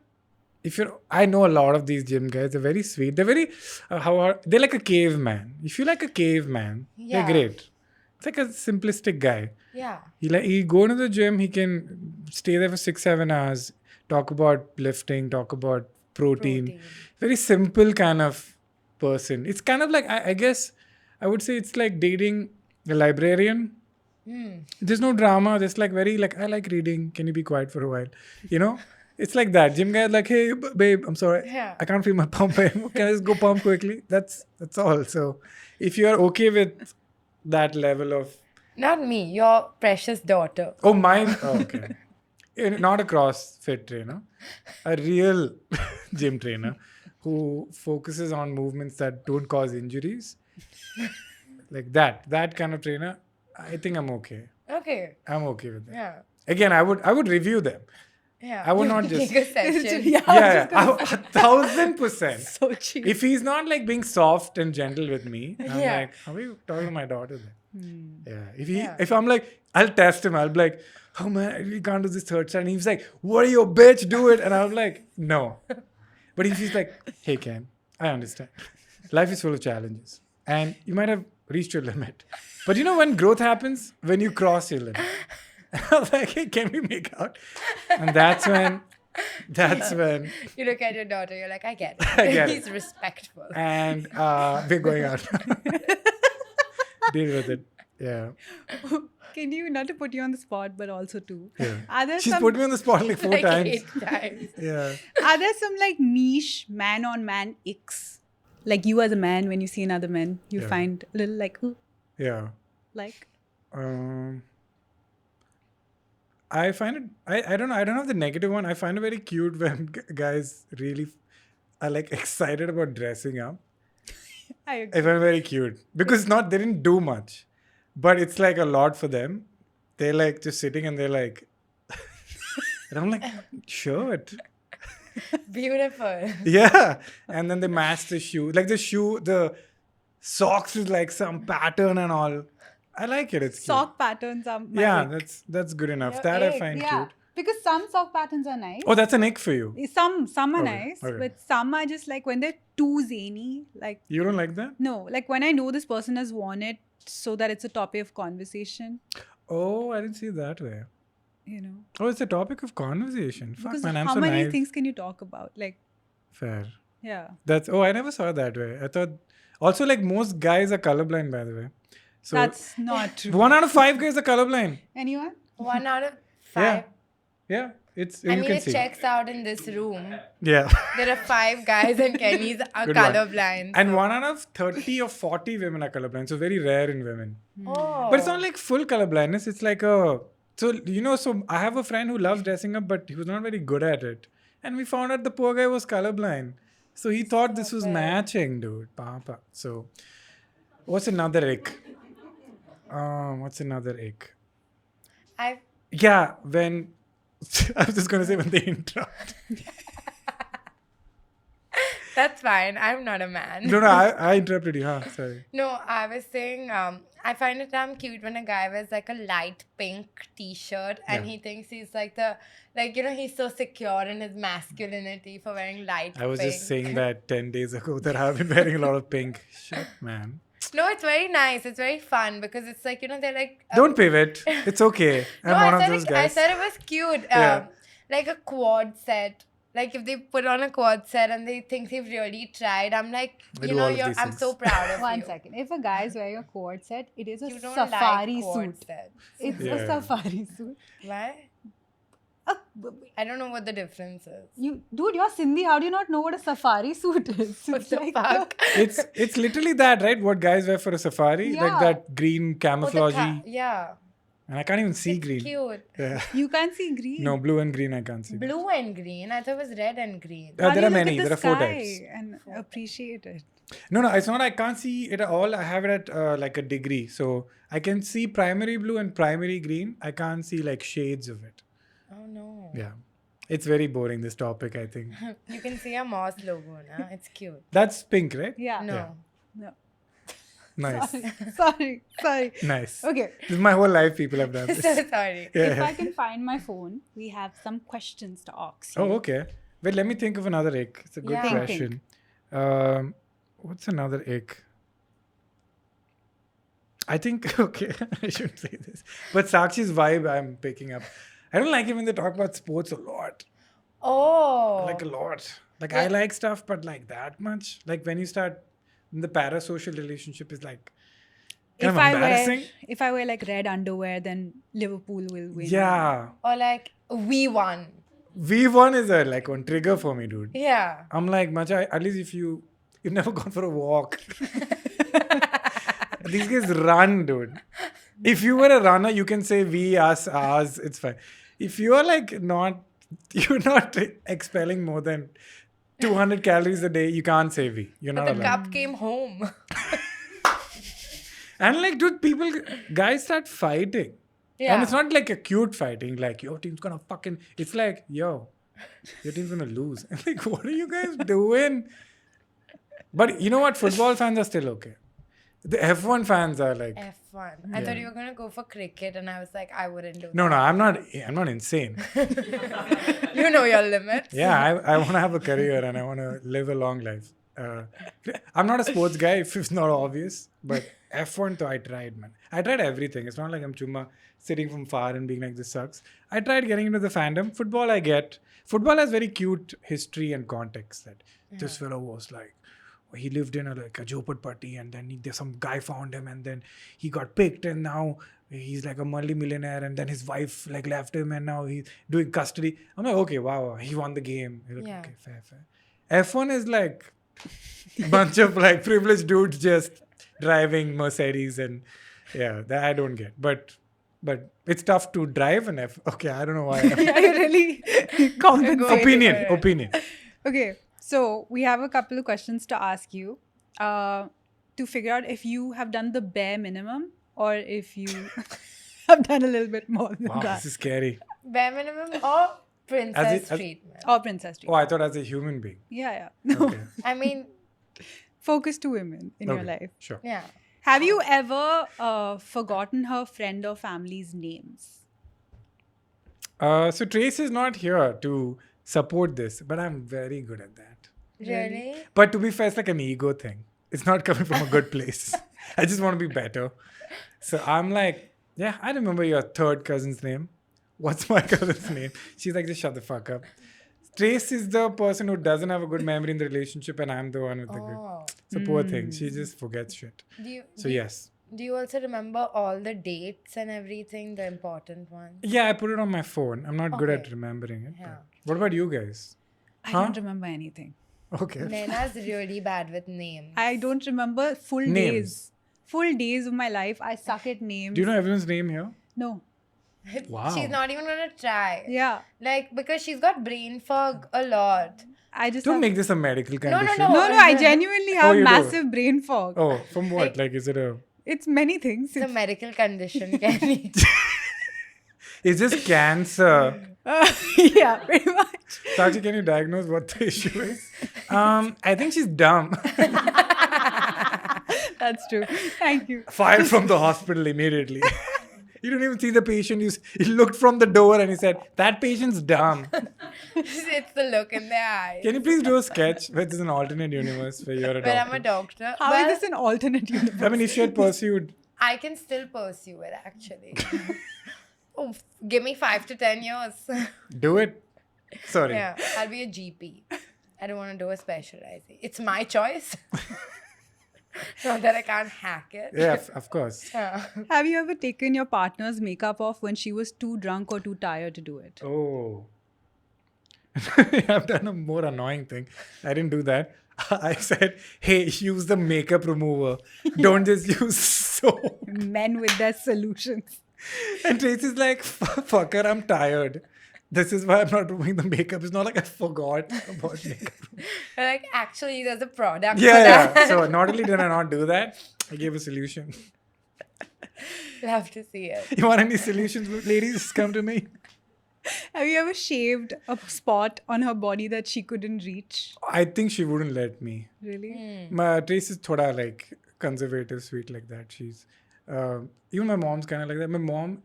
S2: I know a lot of these gym guys. They're very sweet. They're very they're like a caveman. If you like a caveman,
S3: Yeah.
S2: they're great. It's like a simplistic guy.
S3: Yeah.
S2: He go to the gym. He can stay there for 6-7 hours. Talk about lifting. Talk about protein. Very simple kind of person. It's kind of like I guess I would say it's like dating a librarian. There's no drama. There's like very like I like reading. Can you be quiet for a while? You know. It's like that. Gym guy like, hey, babe, I'm sorry.
S3: Yeah.
S2: I can't feel my pump anymore. Can I just go pump quickly? That's all. So if you're okay with that level of...
S3: Not me, your precious daughter.
S2: Oh, mine? Oh, okay. Not a CrossFit trainer. A real gym trainer who focuses on movements that don't cause injuries. Like that kind of trainer, I think I'm okay.
S3: Okay.
S2: I'm okay with that.
S3: Yeah.
S2: Again, I would review them.
S3: Yeah.
S2: I would
S3: You
S2: not just...
S3: take a session.
S2: Yeah, 1,000%.
S1: So cheap.
S2: If he's not like being soft and gentle with me, I'm
S3: Yeah.
S2: like, how are you talking to my daughter then? Yeah.
S3: Yeah.
S2: If I'm like, I'll test him. I'll be like, oh man, I really can't do this third set. And he's like, what are you, bitch? Do it. And I'm like, no. But if he's like, hey Ken, I understand. Life is full of challenges. And you might have reached your limit. But you know when growth happens? When you cross your limit. I was like, hey, can we make out? And that's when
S3: You look at your daughter, you're like, I get it.
S2: I get it.
S3: He's respectful.
S2: and we're going out. Deal with it. Yeah.
S1: Can you, not to put you on the spot, but also to,
S2: Yeah.
S1: are there
S2: She's
S1: some,
S2: put me on the spot like 4
S3: Like
S2: times.
S3: 8 times.
S2: Yeah.
S1: are there some like niche man-on-man icks? Like you as a man, when you see another man, you
S2: Yeah.
S1: find a little like, ooh,
S2: Yeah.
S1: like,
S2: I find it. I don't know. I don't have the negative one. I find it very cute when guys really are like excited about dressing up.
S1: I
S2: I
S1: agree.
S2: find it very cute because it's not they didn't do much, but it's like a lot for them. They're like just sitting and they're like, and I'm like, shirt.
S3: Beautiful.
S2: Yeah. And then they match the shoe. Like the socks is like some pattern and all. I like it. It's cute.
S1: Sock patterns are my
S2: Yeah,
S1: ick.
S2: that's good enough.
S3: Your
S2: That I
S3: ick,
S2: find
S1: Yeah,
S2: cute.
S1: because some sock patterns are nice.
S2: Oh, that's an ick for you.
S1: Some are
S2: Okay,
S1: nice,
S2: okay.
S1: but some are just like when they're too zany. Like
S2: You don't like that?
S1: no, like when I know this person has worn it so that it's a topic of conversation.
S2: Oh, I didn't see it that way.
S1: You know,
S2: Oh, it's a topic of conversation. Fuck,
S1: because
S2: man, I'm
S1: how
S2: so
S1: many
S2: naive.
S1: things can you talk about? Like,
S2: Fair.
S1: yeah,
S2: I never saw it that way. I thought also like most guys are colorblind, by the way. So
S1: that's not true.
S2: 1 out of 5 guys are colorblind.
S1: Anyone?
S3: 1 out of 5.
S2: Yeah. Yeah. It's
S3: I
S2: you
S3: mean,
S2: can
S3: it
S2: see.
S3: checks out in this room.
S2: Yeah.
S3: There are 5 guys and Kenny's are
S2: Good one.
S3: colorblind.
S2: And 1 out of 30 or 40 women are colorblind. So very rare in women.
S3: Oh.
S2: But it's not like full colorblindness. It's like so I have a friend who loves dressing up, but he was not very good at it. And we found out the poor guy was colorblind. So he thought this was
S3: bad.
S2: matching, dude. Papa. So what's another ick? What's another ick?
S3: I
S2: Yeah, when I was just gonna say when they interrupt.
S3: That's fine. I'm not a man.
S2: No, I interrupted you. Huh? Sorry.
S3: No, I was saying, I find it damn cute when a guy wears like a light pink t-shirt and
S2: Yeah.
S3: he thinks he's like he's so secure in his masculinity for wearing light
S2: I was
S3: pink.
S2: just saying that 10 days ago that I've been wearing a lot of pink. Shit, man.
S3: No, it's very nice. It's very fun because it's like, they're like...
S2: Don't pivot. It's okay. I'm
S3: No,
S2: one
S3: I
S2: of
S3: said
S2: those
S3: I
S2: guys.
S3: said it was cute.
S2: Yeah.
S3: Like a quad set. Like if they put on a quad set and they think they've really tried, I'm like,
S2: I do all of these
S3: I'm
S2: things.
S3: so proud of you.
S1: 1 second. If a guy is wearing a quad set, it is a
S3: You don't
S1: safari
S3: like quad
S1: suit.
S3: sets.
S1: It's
S2: Yeah.
S1: a safari suit.
S3: Why?
S1: Uh,
S3: I don't know what the difference is.
S1: Dude, you're Sindhi. How do you not know what a safari suit is?
S3: What
S1: It's
S3: the
S1: like
S3: fuck?
S2: It's literally that, right? What guys wear for a safari, like
S1: Yeah.
S2: that green
S3: Oh, the
S2: camouflage,
S3: yeah.
S2: and I can't even see
S3: It's
S2: green.
S3: cute.
S2: Yeah.
S1: You can't see green.
S2: No, blue and green I can't see.
S3: Blue and green. I thought it was red and green.
S1: How do
S2: There
S1: you
S2: are
S1: look
S2: many.
S1: at the
S2: There are 4
S1: sky
S2: types.
S1: and appreciate it.
S2: No, it's not. I can't see it at all. I have it at like a degree, so I can see primary blue and primary green. I can't see like shades of it.
S3: Oh no.
S2: Yeah, it's very boring. This topic, I think.
S3: You can see a Moss logo, na? It's cute.
S2: That's pink, right?
S1: Yeah.
S3: No.
S2: Yeah.
S1: No.
S2: Nice,
S1: Sorry.
S2: nice.
S1: Okay.
S2: This is my whole life. People have done this.
S3: So sorry.
S2: Yeah.
S1: If I can find my phone, we have some questions to ask you.
S2: Oh, okay. Wait, let me think of another ick. It's a good
S3: Yeah. Think,
S2: question. What's another ick? I think, okay, I shouldn't say this. But Sakshi's vibe I'm picking up. I don't like it when they talk about sports a lot.
S3: Oh.
S2: Like a lot. Like I like stuff, but like that much. Like when you start, the parasocial relationship is like kind of embarrassing.
S1: If I wear like red underwear, then Liverpool will win.
S2: Yeah.
S3: Or like we won.
S2: V1 is a like one trigger for me, dude.
S3: Yeah.
S2: I'm like, Macha, at least if you've never gone for a walk. These guys run, dude. If you were a runner, you can say we, us, ours, it's fine. If you are like you're not expelling more than 200 calories a day, you can't say we. You're
S3: But
S2: not
S3: the
S2: allowed.
S3: cup came home.
S2: And like, dude, guys start fighting.
S3: Yeah.
S2: And it's not like a cute fighting, like your team's gonna fucking. It's like, yo, your team's gonna lose. And like, what are you guys doing? But you know what? Football fans are still okay. The F1 fans are like,
S3: F1. I thought you were gonna go for cricket, and I was like, I wouldn't do
S2: no, I'm not insane.
S3: that. You know your limits.
S2: Yeah, I want to have a career and I want to live a long life. I'm not a sports guy if it's not obvious, but F1 though I tried, man. I tried everything. It's not like I'm chumma sitting from far and being like, this sucks. I tried getting into the fandom. Football I get. Football has very cute history and context that this fellow was like, he lived in a Jopad party and then some guy found him and then he got picked and now he's like a multi-millionaire and then his wife like left him and now he's doing custody. I'm like, okay, wow, he won the game. You're like,
S3: Yeah.
S2: okay, fair. F1 is like bunch of like privileged dudes just driving Mercedes and yeah, that I don't get. But but it's tough to drive an F. Okay, I don't know why.
S1: Yeah, you're really compensating.
S3: Opinion.
S2: Opinion.
S1: Okay, so we have a couple of questions to ask you to figure out if you have done the bare minimum or if you have done a little bit more than
S2: Wow,
S1: that.
S2: this is scary.
S3: Bare minimum or princess
S2: as-
S3: treatment?
S1: Or Princess Street.
S2: Oh, I thought as a human being.
S1: Yeah. No.
S2: Okay.
S3: I mean,
S1: Focus to women in your
S2: Okay,
S1: life.
S2: Sure.
S3: yeah.
S1: Have you ever forgotten her friend or family's names?
S2: So Trace is not here to support this, but I'm very good at that.
S3: Really?
S2: But to be fair, it's like an ego thing. It's not coming from a good place. I just want to be better. So I'm like, yeah, I remember your third cousin's name. What's my cousin's name? She's like, just shut the fuck up. Trace is the person who doesn't have a good memory in the relationship, and I'm the one with the good.
S3: Oh.
S2: So poor thing. She just forgets shit. So yes.
S3: Do you also remember all the dates and everything, the important ones?
S2: Yeah, I put it on my phone. I'm not good at
S3: Okay.
S2: remembering it.
S3: Yeah.
S2: but What about you guys?
S1: I
S2: Huh?
S1: don't remember anything.
S2: Okay.
S3: Naina's really bad with names.
S1: I don't remember full
S2: Names.
S1: days. Full days of my life. I suck at names.
S2: Do you know everyone's name here?
S1: No.
S2: Wow.
S3: She's not even gonna try.
S1: Yeah.
S3: Like, because she's got brain fog a lot.
S1: I just
S2: Don't
S1: have...
S2: make this a medical condition.
S3: no.
S1: No, I genuinely have
S2: you do?
S1: massive brain fog.
S2: Oh, from what?
S3: Like-
S2: Like, is it a...
S1: It's many things.
S3: It's a medical condition, Kenny.
S2: Is this cancer?
S1: Yeah, pretty much.
S2: Sakshi, can you diagnose what the issue is? I think she's dumb.
S1: That's true. Thank you.
S2: Fired from the hospital immediately. You don't even see the patient. He looked from the door and he said, that patient's dumb.
S3: It's the look in their eyes.
S2: Can you please do a sketch where there's an alternate universe where you're a
S3: But I'm
S2: doctor?
S3: a doctor.
S1: How
S3: Well,
S1: is this an alternate universe?
S2: I mean, if she had pursued...
S3: I can still pursue it, actually. Oh, give me 5 to 10 years.
S2: Do it. Sorry.
S3: Yeah, I'll be a GP. I don't want to do a specializing. It's my choice. Not that I can't hack it.
S2: Yeah, of course.
S3: Yeah.
S1: Have you ever taken your partner's makeup off when she was too drunk or too tired to do it?
S2: Oh. I've done a more annoying thing. I didn't do that. I said, hey, use the makeup remover. Don't just use soap.
S1: Men with their solutions.
S2: And Tracy's like, fucker, I'm tired. This is why I'm not removing the makeup. It's not like I forgot about makeup.
S3: But like, actually, there's a product for
S2: Yeah.
S3: that.
S2: So not only did I not do that, I gave a solution.
S3: Love to see it.
S2: You want any solutions, ladies? Come to me.
S1: Have you ever shaved a spot on her body that she couldn't reach?
S2: I think she wouldn't let me.
S1: Really?
S2: My Trace is thoda like conservative, sweet like that. She's even my mom's kind of like that. My mom,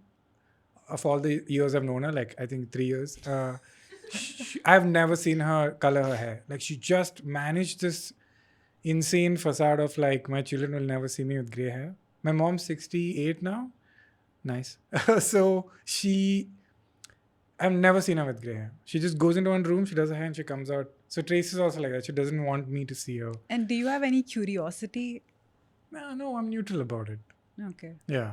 S2: of all the years I've known her, like I think 3 years, I've never seen her color her hair. Like she just managed this insane facade of like my children will never see me with gray hair. My mom's 68 now. Nice. So I've never seen her with gray hair. She just goes into one room, she does her hair and she comes out. So Trace is also like that. She doesn't want me to see her.
S1: And do you have any curiosity?
S2: No, I'm neutral about it.
S1: Okay.
S2: Yeah.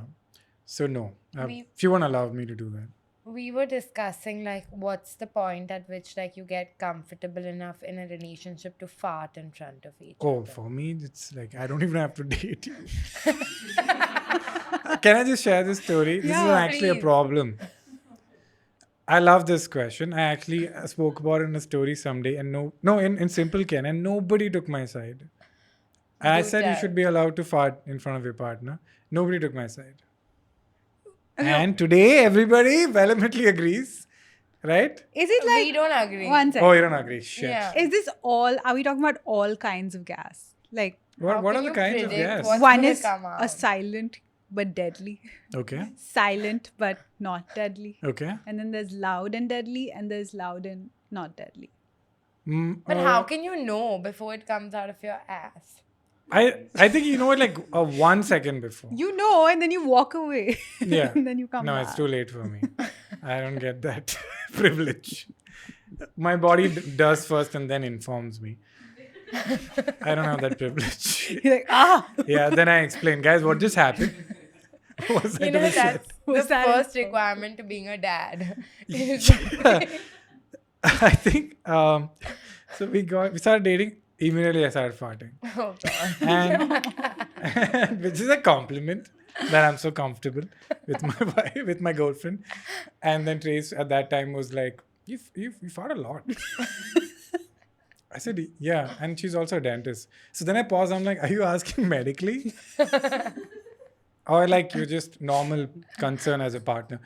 S2: So no,
S3: We-
S2: she won't allow me to do that.
S3: We were discussing like what's the point at which like you get comfortable enough in a relationship to fart in front of each
S2: Oh,
S3: other.
S2: for me, it's like I don't even have to date you. Can I just share this story? This is
S1: Yeah,
S2: actually a
S3: please.
S2: problem. I love this question. I actually spoke about it in a story someday, and in Simple Ken, and nobody took my side. I
S3: Do
S2: said you
S3: tell.
S2: should be allowed to fart in front of your partner. Nobody took my side. And today, everybody vehemently agrees, right?
S1: Is it
S3: We
S1: like...
S3: don't agree.
S1: One second.
S2: Oh, you don't agree. Shit.
S3: Yeah.
S1: Is this all... Are we talking about all kinds of gas? Like,
S2: What
S3: How
S2: are
S3: can
S2: the
S3: you
S2: kinds of
S3: predict
S2: gas?
S3: what- What's
S1: one
S3: gonna
S1: is
S3: come
S1: a
S3: out?
S1: silent but deadly.
S2: Okay.
S1: Silent but not deadly.
S2: Okay.
S1: And then there's loud and deadly, and there's loud and not deadly.
S3: But how can you know before it comes out of your ass?
S2: I think you know it like 1 second before.
S1: You know, and then you walk away.
S2: Yeah.
S1: And then you come
S2: No,
S1: back.
S2: it's too late for me. I don't get that privilege. My body does first and then informs me. I don't have that privilege.
S1: You're like, ah!
S2: Yeah, then I explain, guys, what just happened? Was
S3: You
S2: I to
S3: know,
S2: be said?
S3: that's
S1: Was
S3: the
S1: that
S3: first
S1: info?
S3: requirement to being a dad.
S2: I think so. We started dating. Immediately, I started farting,
S3: Oh, God.
S2: and which is a compliment. that I'm so comfortable with my wife, with my girlfriend. And then Trace at that time was like, you fought a lot. I said, yeah. And she's also a dentist. So then I paused. I'm like, are you asking medically? Or like you're just normal concern as a partner?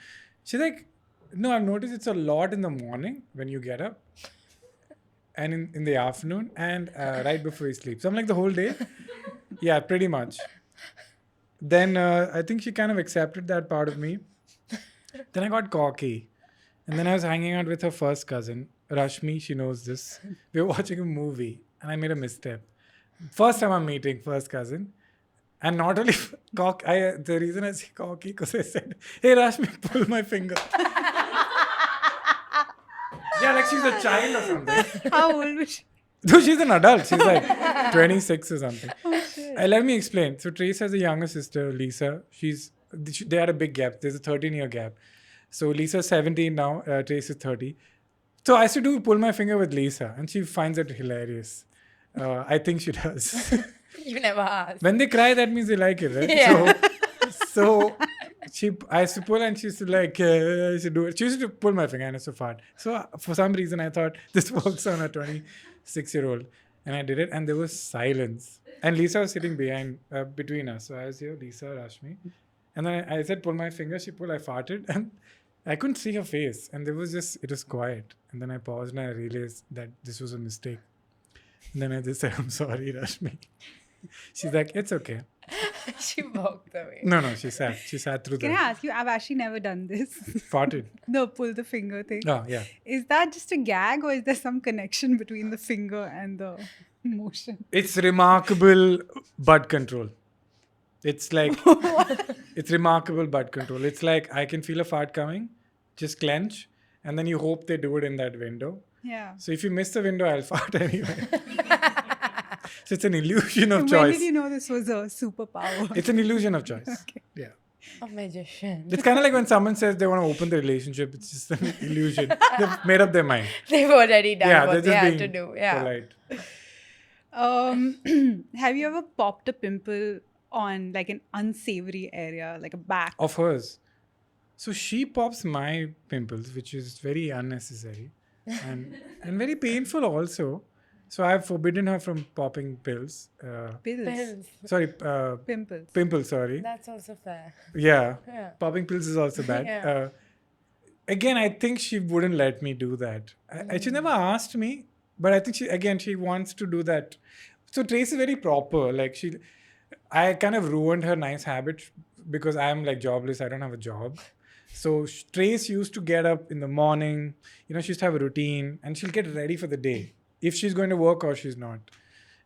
S2: She's like, no, I've noticed it's a lot in the morning when you get up and in the afternoon and right before you sleep. So I'm like, the whole day? Yeah, pretty much. Then I think she kind of accepted that part of me. Then I got cocky. And then I was hanging out with her first cousin, Rashmi. She knows this. We were watching a movie and I made a misstep. First time I'm meeting first cousin. And not only the reason I say cocky because I said, hey Rashmi, pull my finger. Yeah, like she's a child or something.
S1: How old was she?
S2: No, she's an adult. She's like 26 or something. Let me explain. So Trace has a younger sister, Lisa. They had a big gap. There's a 13-year gap. So Lisa's 17 now. Trace is 30. So I used to pull my finger with Lisa, and she finds it hilarious. I think she does.
S3: You never asked.
S2: When they cry, that means they like it, right?
S3: Yeah.
S2: So I used to pull and she used to like, I used to do it. She used to pull my finger and it's so fart. So for some reason, I thought this works on a 26-year-old. And I did it and there was silence. And Lisa was sitting between us. So I was here, Lisa, Rashmi. And then I said, pull my finger. She pulled, I farted. And I couldn't see her face. And it was quiet. And then I paused and I realized that this was a mistake. And then I just said, I'm sorry, Rashmi. She's like, it's okay.
S3: She walked away.
S2: No, she sat. She sat through
S1: Can I ask you? I've actually never done this.
S2: Farted.
S1: No, pull the finger thing.
S2: Oh, yeah.
S1: Is that just a gag or is there some connection between the finger and the motion?
S2: It's remarkable butt control. It's like, it's remarkable butt control. It's like, I can feel a fart coming, just clench, and then you hope they do it in that window.
S1: Yeah.
S2: So if you miss the window, I'll fart anyway. So it's an illusion of
S1: When
S2: choice.
S1: did you know this was a superpower?
S2: It's an illusion of choice.
S1: Okay.
S2: Yeah.
S3: A magician.
S2: It's kind of like when someone says they want to open the relationship, it's just an illusion. They've made up their mind.
S3: They've already done
S2: Yeah,
S3: what
S2: they're
S3: they
S2: just
S3: had
S2: being
S3: to do. Yeah.
S2: polite.
S1: Have you ever popped a pimple on like an unsavory area, like a back?
S2: Of hers. So she pops my pimples, which is very unnecessary and very painful also. So I've forbidden her from popping pills.
S3: Pills.
S2: Sorry,
S1: Pimples.
S2: pimples, sorry.
S3: That's also fair.
S2: Yeah.
S3: Yeah.
S2: Popping pills is also bad.
S3: Yeah.
S2: Again, I think she wouldn't let me do that. She never asked me, but I think she wants to do that. So Trace is very proper. Like I kind of ruined her nice habit because I'm like jobless. I don't have a job. So Trace used to get up in the morning. She used to have a routine and she'll get ready for the day. If she's going to work or she's not.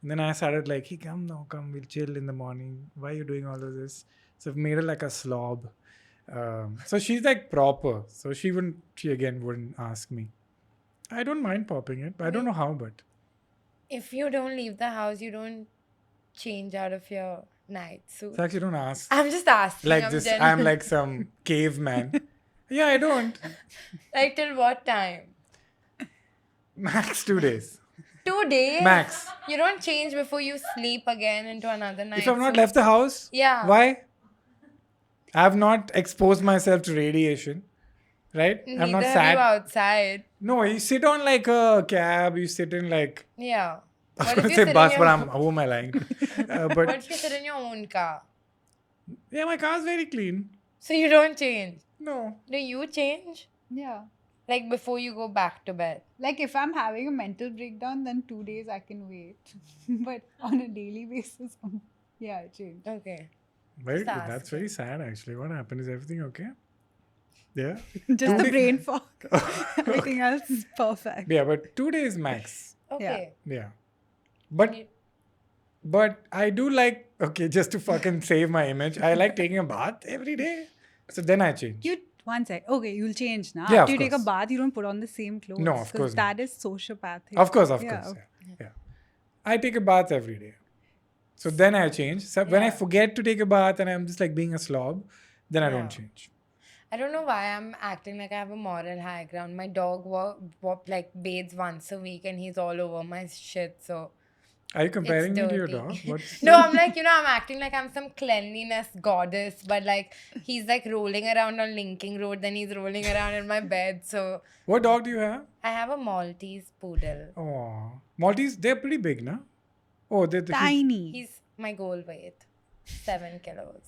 S2: And then I started like, hey, come, we'll chill in the morning. Why are you doing all of this? So I've made her like a slob. So she's like proper. So she wouldn't ask me. I don't mind popping it, but I don't know how, but.
S3: If you don't leave the house, you don't change out of your night suit.
S2: So actually don't ask.
S3: I'm just asking.
S2: Like this, I'm like some caveman. Yeah, I don't.
S3: Like till what time?
S2: Max 2 days.
S3: 2 days?
S2: Max.
S3: You don't change before you sleep again into another night.
S2: If I've not
S3: suit?
S2: left the house,
S3: Yeah.
S2: why? I have not exposed myself to radiation, right? I've
S3: Neither
S2: not
S3: have
S2: sat.
S3: you outside.
S2: No, you sit on like a cab. You sit in like.
S3: Yeah.
S2: I
S3: What
S2: was
S3: if you
S2: say
S3: sit
S2: bus,
S3: in
S2: but
S3: your...
S2: who am I lying?
S3: What
S2: But
S3: if you sit in your own car?
S2: yeah, my car's very clean.
S3: So you don't change.
S2: No.
S3: Do you change?
S1: Yeah.
S3: Like before you go back to bed?
S1: Like if I'm having a mental breakdown, then 2 days I can wait. But on a daily basis, yeah, I change.
S3: Okay.
S2: Very
S3: Just
S2: good. That's
S3: asking.
S2: very sad actually. What happened? Is everything okay? Yeah.
S1: Just the
S2: 2 days.
S1: brain fog. Everything else is perfect.
S2: Yeah, but 2 days max.
S3: Okay.
S2: Yeah. But I do like, okay, just to fucking save my image, I like taking a bath every day. So then I change.
S1: One sec. Okay, you'll change now.
S2: Yeah,
S1: After
S2: of
S1: you take a
S2: course.
S1: bath, you don't put on the same clothes.
S2: No, of
S1: 'cause
S2: course
S1: that is sociopathic.
S2: Of course.
S1: Yeah, okay.
S2: Yeah. I take a bath every day. So then I change. So when I
S3: Yeah.
S2: forget to take a bath and I'm just like being a slob, then I don't
S3: Yeah.
S2: change.
S3: I don't know why I'm acting like I have a moral high ground. My dog like bathes once a week and he's all over my shit. So
S2: Are you
S3: It's
S2: comparing me to your
S3: dirty.
S2: dog? What's
S3: No, I'm like, I'm acting like I'm some cleanliness goddess, but like he's like rolling around on Linking Road, then he's rolling around in my bed. So
S2: what dog do you have?
S3: I have a Maltese poodle.
S2: Oh, Maltese, they're pretty big, no? Oh,
S1: Tiny.
S3: He's my goal weight, 7 kilos.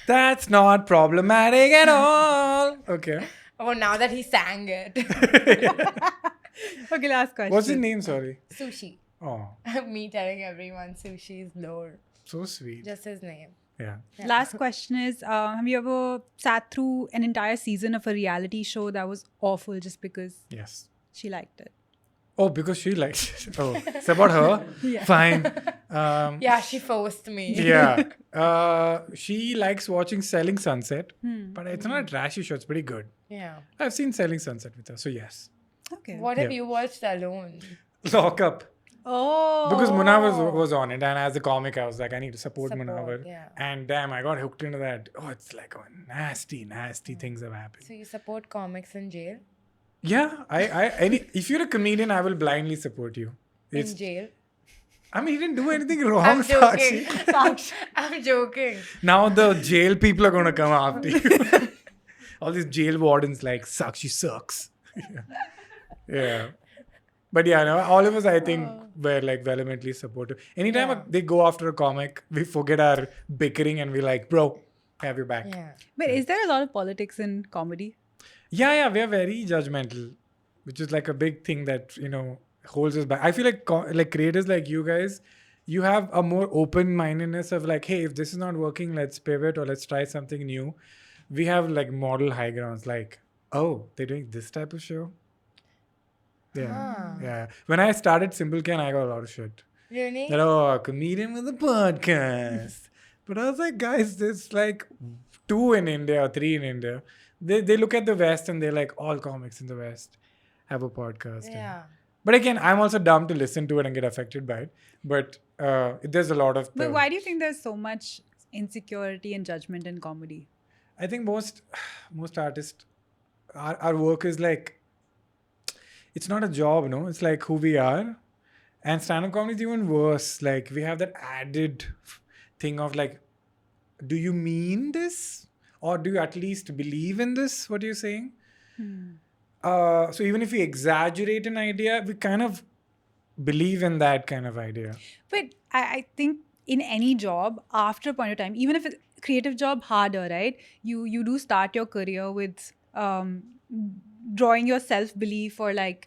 S2: that's not problematic at all. Okay.
S3: Oh, now that he sang it.
S1: Okay, last question.
S2: What's his name? Sorry.
S3: Sushi.
S2: Oh,
S3: Me telling everyone sushi is lower.
S2: so sweet.
S3: Just his name.
S2: Yeah.
S3: Yeah.
S1: Last question is, have you ever sat through an entire season of a reality show that was awful just because
S2: Yes.
S1: she liked it?
S2: Oh, because she likes it. Oh, it's about her?
S1: Yeah.
S2: Fine.
S3: Yeah, she forced me.
S2: Yeah. She likes watching Selling Sunset,
S1: Hmm.
S2: but it's not a trashy show. It's pretty good.
S3: Yeah.
S2: I've seen Selling Sunset with her, so yes.
S1: Okay.
S3: What have
S2: Yeah.
S3: you watched alone?
S2: Lock Up.
S1: Oh.
S2: Because Munawar was on it, and as a comic, I was like, I need to support Munawar.
S3: Yeah.
S2: And damn, I got hooked into that. Oh, it's like nasty things have happened.
S3: So you support comics in jail?
S2: Yeah, if you're a comedian, I will blindly support you.
S3: In jail?
S2: I mean, he didn't do anything wrong,
S3: I'm joking.
S2: Sakshi.
S3: I'm joking.
S2: Now the jail people are going to come after you. All these jail wardens like, Sakshi sucks. Yeah. But yeah, no, all of us, I think, were like vehemently supportive. Anytime
S3: Yeah.
S2: they go after a comic, we forget our bickering and we're like, bro, have your back.
S3: Yeah.
S1: But is there a lot of politics in comedy?
S2: Yeah, we are very judgmental, which is like a big thing that, holds us back. I feel like like creators like you guys, you have a more open-mindedness of like, hey, if this is not working, let's pivot or let's try something new. We have like model high grounds like, oh, they're doing this type of show? Yeah. Yeah. When I started Simple Can, I got a lot of shit.
S3: Really?
S2: That, a comedian with a podcast. But I was like, guys, there's like 2 in India or 3 in India. They look at the West and they're like, all comics in the West have a podcast.
S3: Yeah.
S2: But again, I'm also dumb to listen to it and get affected by it. But there's a lot of...
S1: But why do you think there's so much insecurity and judgment in comedy?
S2: I think most artists, our work is like, it's not a job, no? It's like who we are. And stand-up comedy is even worse. Like, we have that added thing of like, do you mean this? Or do you at least believe in this, what you're saying? So even if we exaggerate an idea, we kind of believe in that kind of idea.
S1: But I think in any job, after a point of time, even if it's a creative job, harder, right? You do start your career with drawing your self-belief or like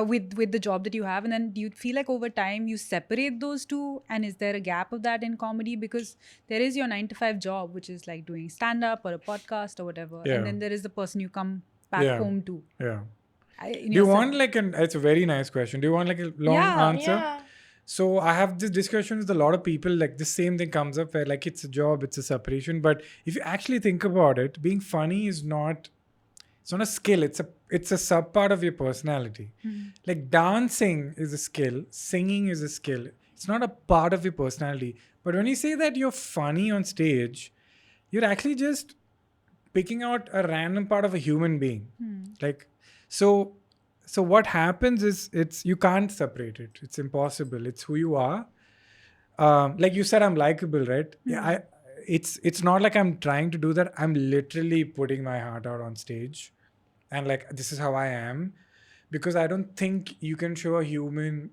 S1: with the job that you have. And then do you feel like over time you separate those two? And is there a gap of that in comedy? Because there is your 9-to-5 job, which is like doing stand-up or a podcast or whatever.
S2: Yeah.
S1: And then there is the person you come back home to.
S2: Yeah. Do you want like it's a very nice question. Do you want like a long answer?
S3: Yeah.
S2: So I have this discussion with a lot of people, like the same thing comes up where like it's a job, it's a separation. But if you actually think about it, being funny is not, it's not a skill. It's a sub part of your personality. Like dancing is a skill, singing is a skill. It's not a part of your personality. But when you say that you're funny on stage, you're actually just picking out a random part of a human being. Like, so what happens is you can't separate it. It's impossible. It's who you are. Like you said, I'm likable, right? Yeah. It's not like I'm trying to do that. I'm literally putting my heart out on stage, and like this is how I am, because I don't think you can show a human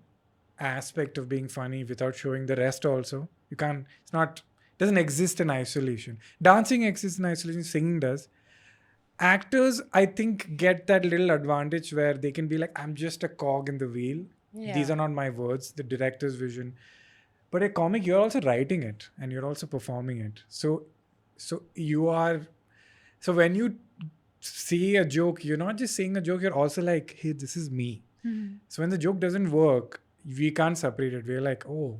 S2: aspect of being funny without showing the rest also. You can't. It doesn't exist in isolation. Dancing exists in isolation. Singing does. Actors, I think, get that little advantage where they can be like, I'm just a cog in the wheel.
S3: Yeah.
S2: These are not my words, the director's vision. But a comic, you're also writing it and you're also performing it. So when you see a joke, you're not just saying a joke, you're also like, hey, this is me. So when the joke doesn't work, we can't separate it. We're like, oh,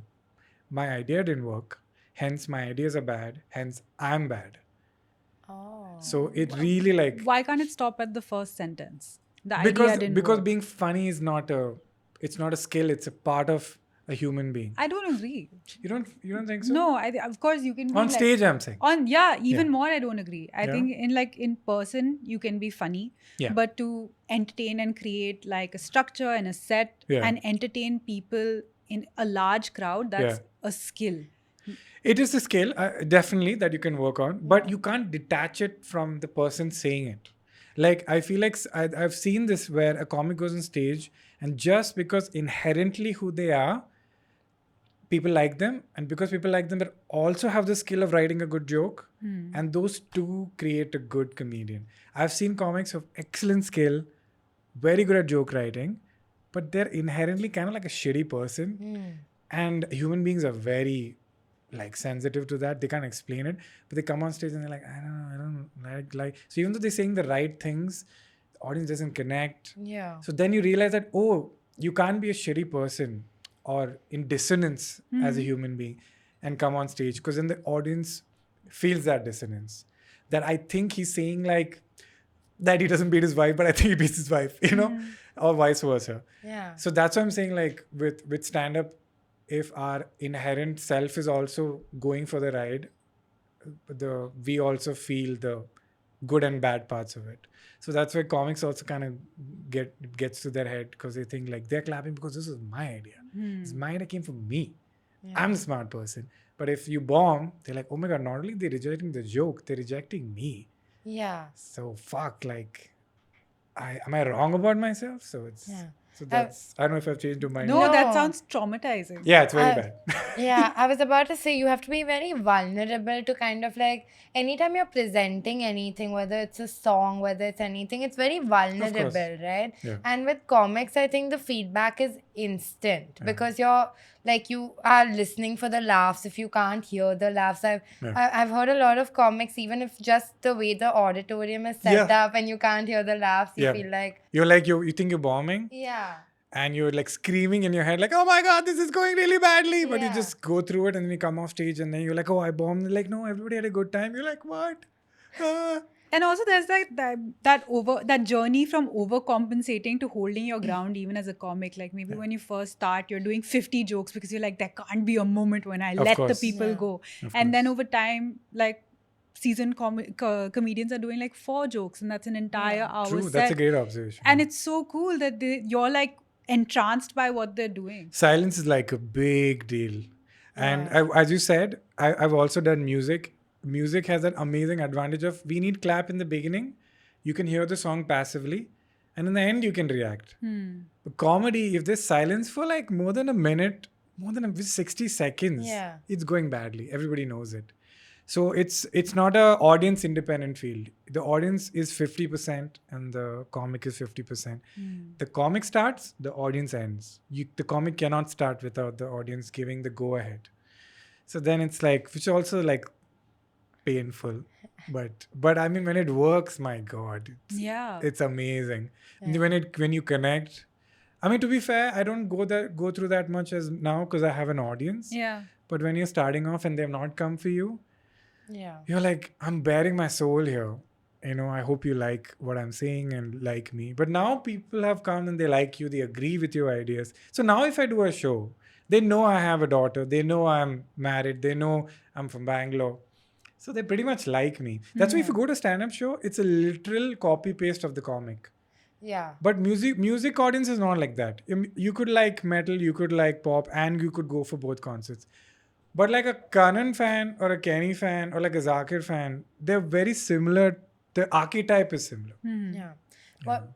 S2: my idea didn't work. Hence, my ideas are bad. Hence, I'm bad.
S3: Oh.
S2: So it really like...
S1: Why can't it stop at the first sentence? The idea didn't
S2: because
S1: work.
S2: being funny is not a skill. It's a part of a human being.
S1: I don't agree.
S2: You don't think so?
S1: No, of course you can be
S2: On
S1: like,
S2: stage, I'm saying.
S1: even
S2: Yeah.
S1: more I don't agree. I
S2: Yeah.
S1: think in person you can be funny,
S2: Yeah.
S1: but to entertain and create like a structure and a set
S2: Yeah.
S1: and entertain people in a large crowd, that's a skill.
S2: It is a skill, definitely, that you can work on, but you can't detach it from the person saying it. Like, I feel like I've seen this where a comic goes on stage, and just because inherently who they are, people like them, and because people like them, they also have the skill of writing a good joke, and those two create a good comedian. I've seen comics of excellent skill, very good at joke writing, but they're inherently kind of like a shitty person, and human beings are very like sensitive to that. They can't explain it, but they come on stage and they're like, I don't like. So even though they're saying the right things, the audience doesn't connect.
S3: Yeah.
S2: So then you realize that, oh, you can't be a shitty person or in dissonance as a human being and come on stage, because then the audience feels that dissonance. That I think he's saying like that he doesn't beat his wife, but I think he beats his wife, or vice versa.
S3: Yeah.
S2: So that's why I'm saying, like, with stand up, if our inherent self is also going for the ride, we also feel the good and bad parts of it. So that's why comics also kind of gets to their head, because they think like they're clapping because this is my idea. This my idea came from me. I'm the smart person. But if you bomb, they're like, oh my god, not only they're rejecting the joke, they're rejecting me.
S3: Yeah.
S2: So fuck, like, am I wrong about myself? So it's so that's I don't know if I've changed your mind.
S1: No, that
S3: No.
S1: sounds traumatizing.
S2: Yeah, it's very bad.
S3: Yeah, I was about to say you have to be very vulnerable to kind of like anytime you're presenting anything, whether it's a song, whether it's anything, it's very vulnerable, right?
S2: Yeah.
S3: And with comics, I think the feedback is instant because you're like you are listening for the laughs. If you can't hear the laughs, I've heard a lot of comics, even if just the way the auditorium is set up and you can't hear the laughs, you feel like
S2: you think you're bombing, and you're like screaming in your head like, oh my god, this is going really badly, but you just go through it and then you come off stage and then you're like, oh, I bombed. Like, no, everybody had a good time. You're like, what?
S1: And also there's that journey from overcompensating to holding your ground even as a comic. Like maybe when you first start, you're doing 50 jokes because you're like, there can't be a moment when I let the people go. And then over time, like seasoned comedians are doing like 4 jokes, and that's an entire hour
S2: True,
S1: set.
S2: that's a great observation.
S1: And it's so cool that you're like entranced by what they're doing.
S2: Silence is like a big deal. And as you said, I've also done music. Music has an amazing advantage of, we need clap in the beginning. You can hear the song passively. And in the end, you can react. But comedy, if there's silence for like more than a minute, more than 60 seconds, it's going badly. Everybody knows it. So it's not a audience independent field. The audience is 50% and the comic is 50%. The comic starts, the audience ends. The comic cannot start without the audience giving the go ahead. So then it's like, which is also like painful. But I mean, when it works, my God, it's amazing. When you connect. I mean, to be fair, I don't go through that much as now because I have an audience.
S1: Yeah.
S2: But when you're starting off and they've not come for you, you're like, I'm bearing my soul here. I hope you like what I'm saying and like me. But now people have come and they like you. They agree with your ideas. So now if I do a show, they know I have a daughter. They know I'm married. They know I'm from Bangalore. So they pretty much like me. That's why if you go to stand-up show, it's a literal copy-paste of the comic.
S3: Yeah.
S2: But music audience is not like that. You could like metal, you could like pop, and you could go for both concerts. But like a Kanan fan or a Kenny fan or like a Zakir fan, they're very similar. The archetype is similar.
S3: Yeah.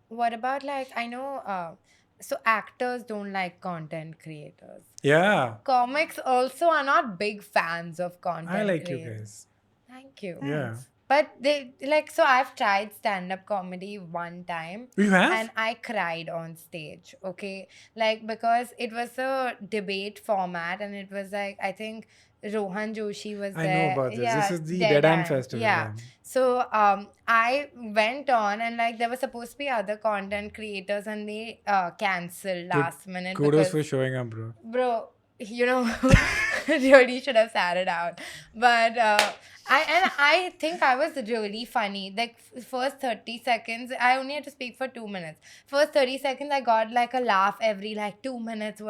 S3: What about like, I know, so actors don't like content creators.
S2: Yeah.
S3: Comics also are not big fans of content
S2: I like
S3: creators.
S2: you guys.
S3: Thank you.
S2: Yeah.
S3: But they like, so I've tried stand-up comedy one time.
S2: You have?
S3: And I cried on stage, okay? Like, because it was a debate format and it was like, I think Rohan Joshi was
S2: I
S3: there.
S2: know about this.
S3: Yeah,
S2: This is the Dead End Festival.
S3: Yeah. So I went on and like there were supposed to be other content creators and they cancelled last minute.
S2: Kudos for showing up, bro.
S3: Bro, really should have sat it out. But I think I was really funny. Like first 30 seconds, I only had to speak for 2 minutes. First 30 seconds, I got like a laugh every like 2 minutes.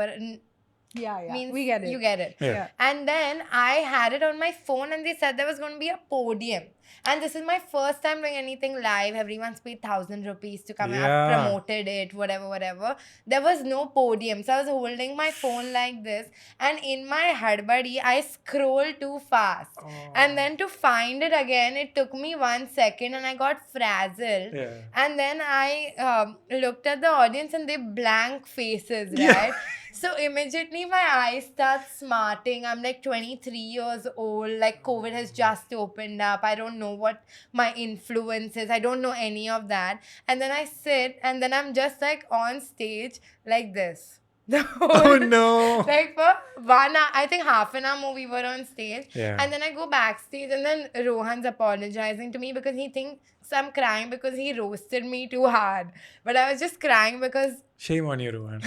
S1: Yeah,
S3: Means
S1: we get it.
S3: you get it.
S2: Yeah.
S3: And then I had it on my phone and they said there was going to be a podium. And this is my first time doing anything live. Everyone's paid 1,000 rupees to come. I've
S2: Yeah.
S3: promoted it, whatever. There was no podium. So I was holding my phone like this. And in my buddy, I scrolled too fast. And then to find it again, it took me 1 second and I got frazzled.
S2: Yeah.
S3: And then I looked at the audience and they blank faces, right?
S2: Yeah.
S3: So immediately my eyes start smarting. I'm like 23 years old. Like COVID has just opened up. I don't know what my influence is. I don't know any of that. And then I sit and then I'm just like on stage like this. The whole,
S2: Oh no.
S3: like for 1 hour, I think half an hour more we were on stage.
S2: Yeah.
S3: And then I go backstage and then Rohan's apologizing to me because he thinks I'm crying because he roasted me too hard. But I was just crying because
S2: Shame on you, Rohan.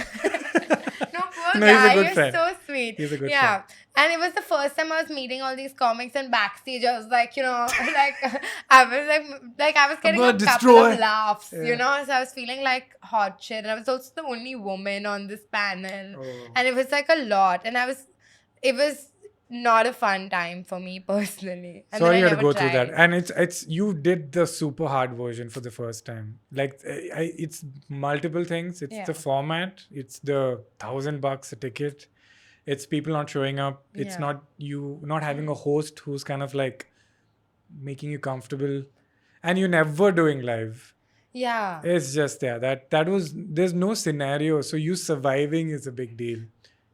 S3: no, poor
S2: No, he's a
S3: guy.
S2: good
S3: He was
S2: friend.
S3: so sweet.
S2: He's a good
S3: yeah. And it was the first time I was meeting all these comics, and backstage I was like, like I was getting
S2: gonna
S3: a couple
S2: destroy.
S3: of laughs,
S2: Yeah.
S3: So I was feeling like hot shit. And I was also the only woman on this panel.
S2: Oh.
S3: And it was like a lot. And it was not a fun time for me personally. And
S2: Sorry
S3: then
S2: you
S3: I
S2: had to
S3: never
S2: go through that.
S3: tried.
S2: And it's you did the super hard version for the first time. Like it's multiple things. It's
S3: Yeah.
S2: the format. It's the $1,000 a ticket. It's people not showing up. It's
S3: Yeah.
S2: not you not having a host who's kind of like making you comfortable. And you're never doing live.
S3: Yeah.
S2: It's just that was there's no scenario. So you surviving is a big deal.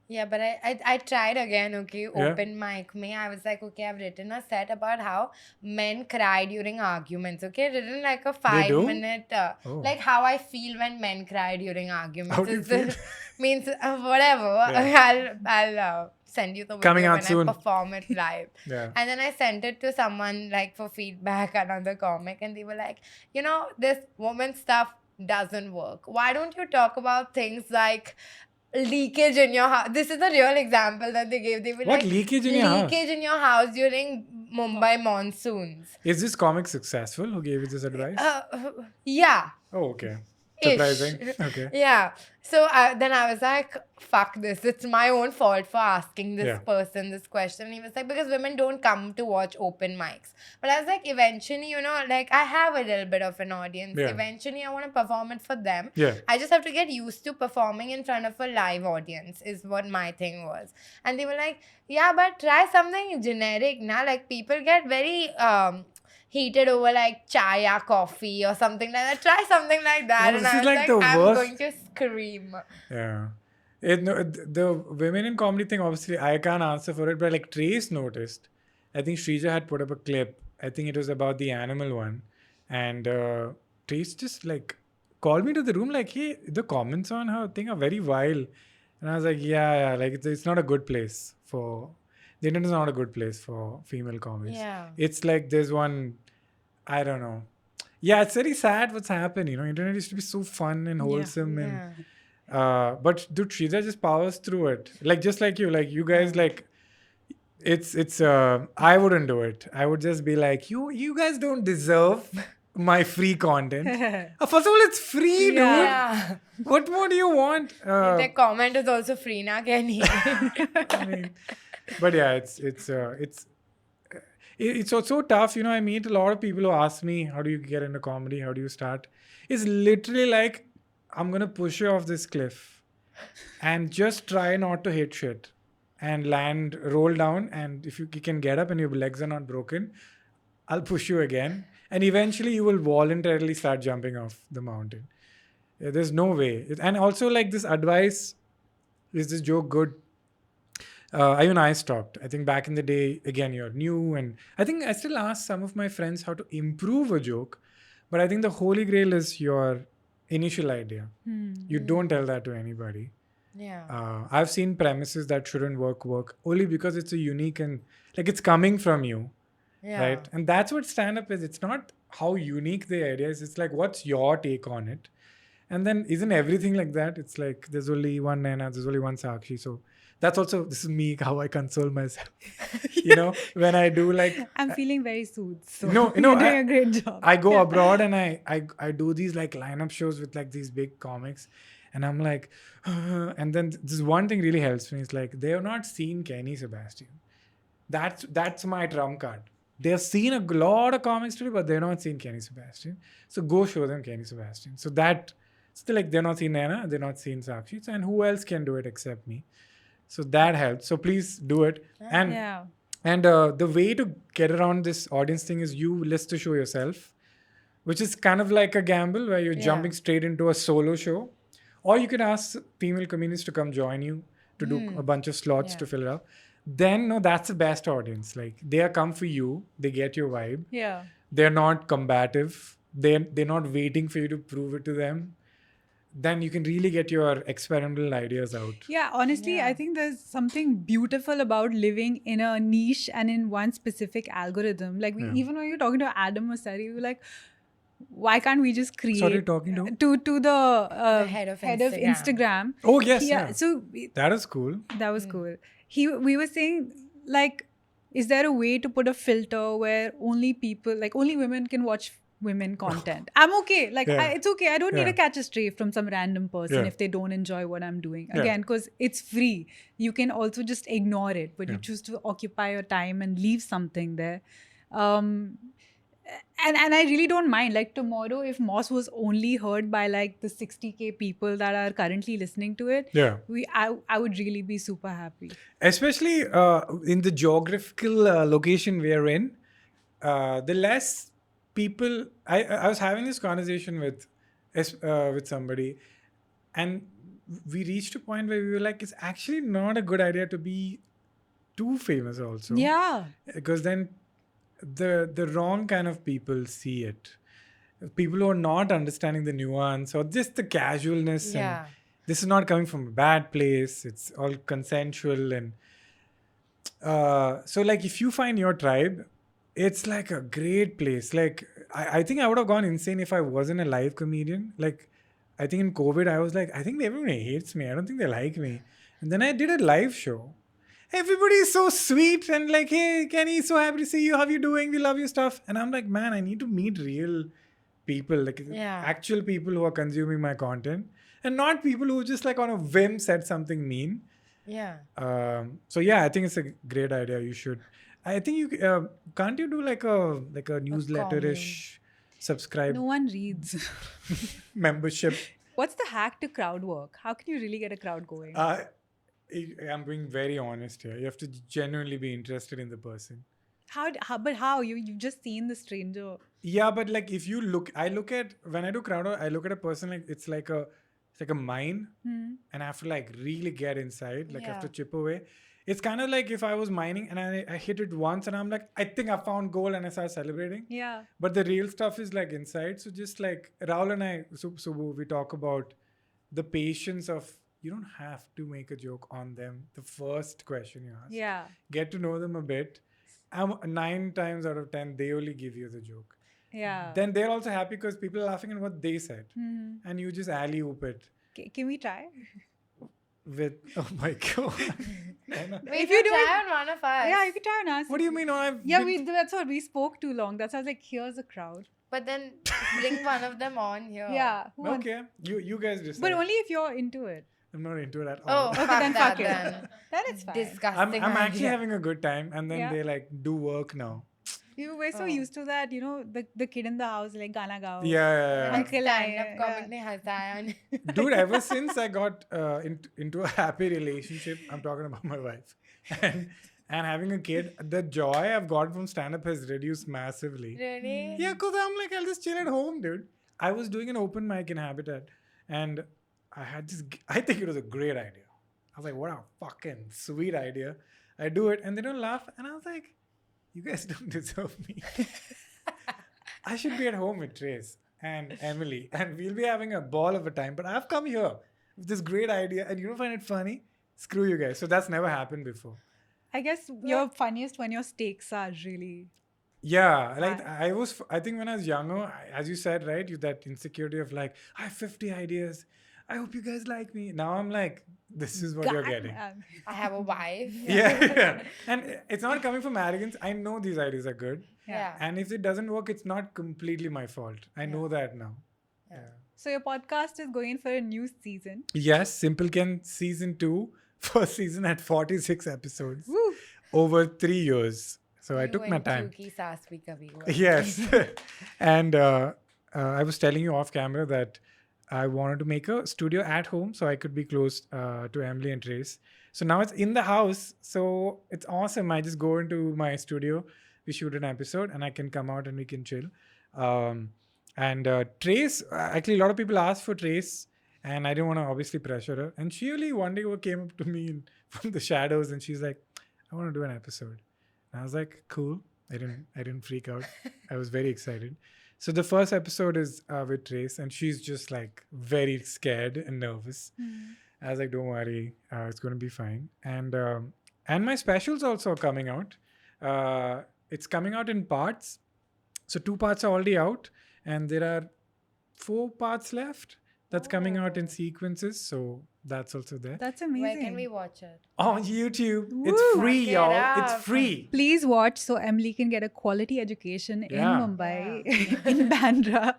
S3: Yeah, but I tried again, okay,
S2: Yeah.
S3: open mic me. I was like, okay, I've written a set about how men cry during arguments, okay? Written like a 5-minute,
S2: Oh.
S3: like how I feel when men cry during arguments.
S2: How do you
S3: It's the-
S2: feel?
S3: means whatever.
S2: Yeah.
S3: I'll send you the video
S2: Coming out
S3: when
S2: soon.
S3: I perform it live.
S2: Yeah.
S3: And then I sent it to someone like for feedback, another comic, and they were like, this woman stuff doesn't work. Why don't you talk about things like leakage in your house? This is a real example that they gave. They were
S2: What
S3: like,
S2: leakage in your house?
S3: leakage in your house during Mumbai monsoons.
S2: Is this comic successful? Who gave you this advice?
S3: Yeah.
S2: Oh, okay.
S3: Ish.
S2: Surprising. Okay.
S3: Yeah. So then I was like, fuck this. It's my own fault for asking this
S2: Yeah.
S3: person this question. And he was like, because women don't come to watch open mics. But I was like, eventually, like I have a little bit of an audience.
S2: Yeah.
S3: Eventually, I want to perform it for them.
S2: Yeah.
S3: I just have to get used to performing in front of a live audience is what my thing was. And they were like, yeah, but try something generic now. Like people get very heated over like chai or coffee or something like that. Try something like that.
S2: No,
S3: And
S2: this
S3: I
S2: is
S3: was
S2: like
S3: like,
S2: the
S3: I'm
S2: worst.
S3: going to scream.
S2: Yeah. The women in comedy thing, obviously, I can't answer for it, but like Trace noticed, I think Shrija had put up a clip. I think it was about the animal one. And Trace just like called me to the room, like, hey, the comments on her thing are very vile. And I was like, yeah, like it's not a good place for the internet is not a good place for female comics.
S3: Yeah.
S2: It's like there's one, I don't know. Yeah, it's very sad what's happened. Internet used to be so fun and wholesome and
S3: Yeah.
S2: but dude, Shrija just powers through it. Like just like you guys like it's I wouldn't do it. I would just be like, you guys don't deserve my free content. First of all, it's free, dude.
S3: Yeah.
S2: What more do you want?
S3: The comment is also free now, Kenny.
S2: I mean, but yeah, it's so tough. I meet a lot of people who ask me, how do you get into comedy? How do you start? It's literally like, I'm going to push you off this cliff and just try not to hit shit and roll down. And if you can get up and your legs are not broken, I'll push you again. And eventually you will voluntarily start jumping off the mountain. Yeah, there's no way. And also like this advice, is this joke good? Even I stopped. I think back in the day, again, you're new. And I think I still ask some of my friends how to improve a joke. But I think the holy grail is your initial idea. You don't tell that to anybody.
S3: Yeah.
S2: I've seen premises that shouldn't work only because it's a unique and like it's coming from you.
S3: Yeah.
S2: Right. And that's what stand-up is. It's not how unique the idea is. It's like, what's your take on it? And then isn't everything like that? It's like, there's only one Naina, there's only one Sakshi. So that's also, this is me, how I console myself. When I do like...
S1: I'm feeling very soothed. So
S2: No,
S1: you're doing a great job.
S2: I go abroad and I do these like lineup shows with like these big comics. And I'm like, and then this one thing really helps me. It's like, they have not seen Kenny Sebastian. That's my trump card. They've seen a lot of comics today, but they've not seen Kenny Sebastian. So go show them Kenny Sebastian. So that, still, like, they're not seen Naina, they're not seen Sakshi, and who else can do it except me? So that helps. So please do it. And
S1: Yeah.
S2: and the way to get around this audience thing is you list to show yourself, which is kind of like a gamble where you're
S3: Yeah.
S2: jumping straight into a solo show. Or you can ask female comedians to come join you to do a bunch of slots to fill it up. Then, no, that's the best audience. Like, they are come for you, they get your vibe.
S1: Yeah.
S2: They're not combative. They're not waiting for you to prove it to them. Then you can really get your experimental ideas out.
S1: Yeah, honestly,
S3: Yeah.
S1: I think there's something beautiful about living in a niche and in one specific algorithm. Like, even when you're talking to Adam or Sari, we were like, why can't we just create
S2: Sorry, talking to?
S1: to the
S3: head of
S1: Instagram?
S2: Oh, yes, yeah.
S1: So
S2: That is cool.
S1: that was cool. We were saying, like, is there a way to put a filter where only women can watch women content? I'm okay. Like,
S2: Yeah.
S1: it's okay. I don't need
S2: Yeah.
S1: to catch a stray from some random person
S2: Yeah.
S1: if they don't enjoy what I'm doing.
S2: Yeah.
S1: Again, because it's free. You can also just ignore it, but you choose to occupy your time and leave something there. And I really don't mind. Like, tomorrow, if Moss was only heard by like the 60K people that are currently listening to it,
S2: Yeah.
S1: I would really be super happy.
S2: Especially in the geographical location we are in, the less people. I was having this conversation with somebody, and we reached a point where we were like, it's actually not a good idea to be too famous also.
S1: Yeah.
S2: Because then the wrong kind of people see it. People who are not understanding the nuance or just the casualness.
S3: Yeah.
S2: And this is not coming from a bad place. It's all consensual. And so, like, if you find your tribe, it's like a great place. Like, I think I would have gone insane if I wasn't a live comedian. Like, I think in COVID, I was like, I think everyone hates me. I don't think they like me. And then I did a live show. Everybody is so sweet and like, hey, Kenny, so happy to see you. How you doing? We love your stuff. And I'm like, man, I need to meet real people, like actual people who are consuming my content, and not people who just like on a whim said something mean.
S3: Yeah.
S2: So yeah, I think it's a great idea. You should. I think you can't you do like a newsletter-ish subscribe
S1: No one reads.
S2: membership.
S1: What's the hack to crowd work? How can you really get a crowd going?
S2: I'm being very honest here. You have to genuinely be interested in the person.
S1: How? You've just seen the stranger.
S2: Yeah, but like if you look, when I do crowd work, I look at a person like it's like a mine, and I have to like really get inside. Like I have to chip away. It's kind of like if I was mining and I hit it once and I'm like, I think I found gold, and I start celebrating.
S1: Yeah.
S2: But the real stuff is like inside. So just like Rahul and I, Subbu, we talk about the patience of, you don't have to make a joke on them. The first question you ask.
S1: Yeah.
S2: Get to know them a bit. 9 times out of 10, they only give you the joke.
S1: Yeah.
S2: Then they're also happy because people are laughing at what they said. And you just alley-oop it.
S1: Can we try?
S2: With, oh my God.
S3: If you try on one of us.
S1: Yeah, you can try on us.
S2: What do you mean?
S1: That's what we spoke too long. That's why I was like, here's a crowd.
S3: But then bring one of them on here.
S1: Yeah.
S2: Okay. You guys decide.
S1: But only if you're into it.
S2: I'm not into it at all.
S3: Oh,
S1: Okay,
S3: fuck
S1: then
S3: that
S1: fuck it.
S3: then.
S1: Then it's fine.
S3: Disgusting.
S2: I'm actually
S3: idea.
S2: having a good time, and then
S1: Yeah.
S2: they like do work now.
S1: We're so used to that, the kid in the house, like, Gana gao.
S2: Yeah.
S1: Uncle
S3: Stand-up
S1: I-
S3: comic ne hasaya.
S2: Dude, ever since I got into a happy relationship, I'm talking about my wife, and having a kid, the joy I've gotten from stand-up has reduced massively.
S3: Really?
S2: Yeah, because I'm like, I'll just chill at home, dude. I was doing an open mic in Habitat, and I think it was a great idea. I was like, what a fucking sweet idea. I do it, and they don't laugh, and I was like, you guys don't deserve me. I should be at home with Trace and Emily, and we'll be having a ball of a time. But I've come here with this great idea, and you don't find it funny? Screw you guys. So that's never happened before.
S1: I guess you're funniest when your stakes are really...
S2: Yeah, like I think when I was younger, as you said, right, that insecurity of like, I have 50 ideas. I hope you guys like me. Now I'm like, this is what you're getting.
S3: I have a wife.
S2: Yeah. And it's not coming from arrogance. I know these ideas are good.
S3: Yeah.
S2: And if it doesn't work, it's not completely my fault. I know that now. Yeah.
S1: So your podcast is going for a new season.
S2: Yes, Simple Ken season 2, first season at 46 episodes
S1: Woo!
S2: over 3 years. So I
S3: You
S2: took my
S3: and
S2: time.
S3: Pookie saas bhi kabhi hua.
S2: Yes. And I was telling you off camera that I wanted to make a studio at home so I could be close to Emily and Trace. So now it's in the house. So it's awesome. I just go into my studio, we shoot an episode, and I can come out and we can chill. And Trace, actually, a lot of people asked for Trace, and I didn't want to obviously pressure her. And she only one day came up to me from the shadows and she's like, I want to do an episode. And I was like, cool. I didn't freak out. I was very excited. So the first episode is with Trace, and she's just like very scared and nervous. I was like, don't worry, it's going to be fine. And my special's also coming out. It's coming out in parts. So 2 parts are already out, and there are 4 parts left. That's coming out in
S3: Oh.
S2: sequences. So that's also there.
S1: That's
S3: Where
S1: amazing.
S3: can we watch it?
S2: On YouTube.
S1: Woo!
S2: It's free,
S3: Check it
S2: y'all.
S3: out.
S2: It's free.
S1: Please watch so Emily can get a quality education in
S2: Yeah.
S1: Mumbai, in Bandra.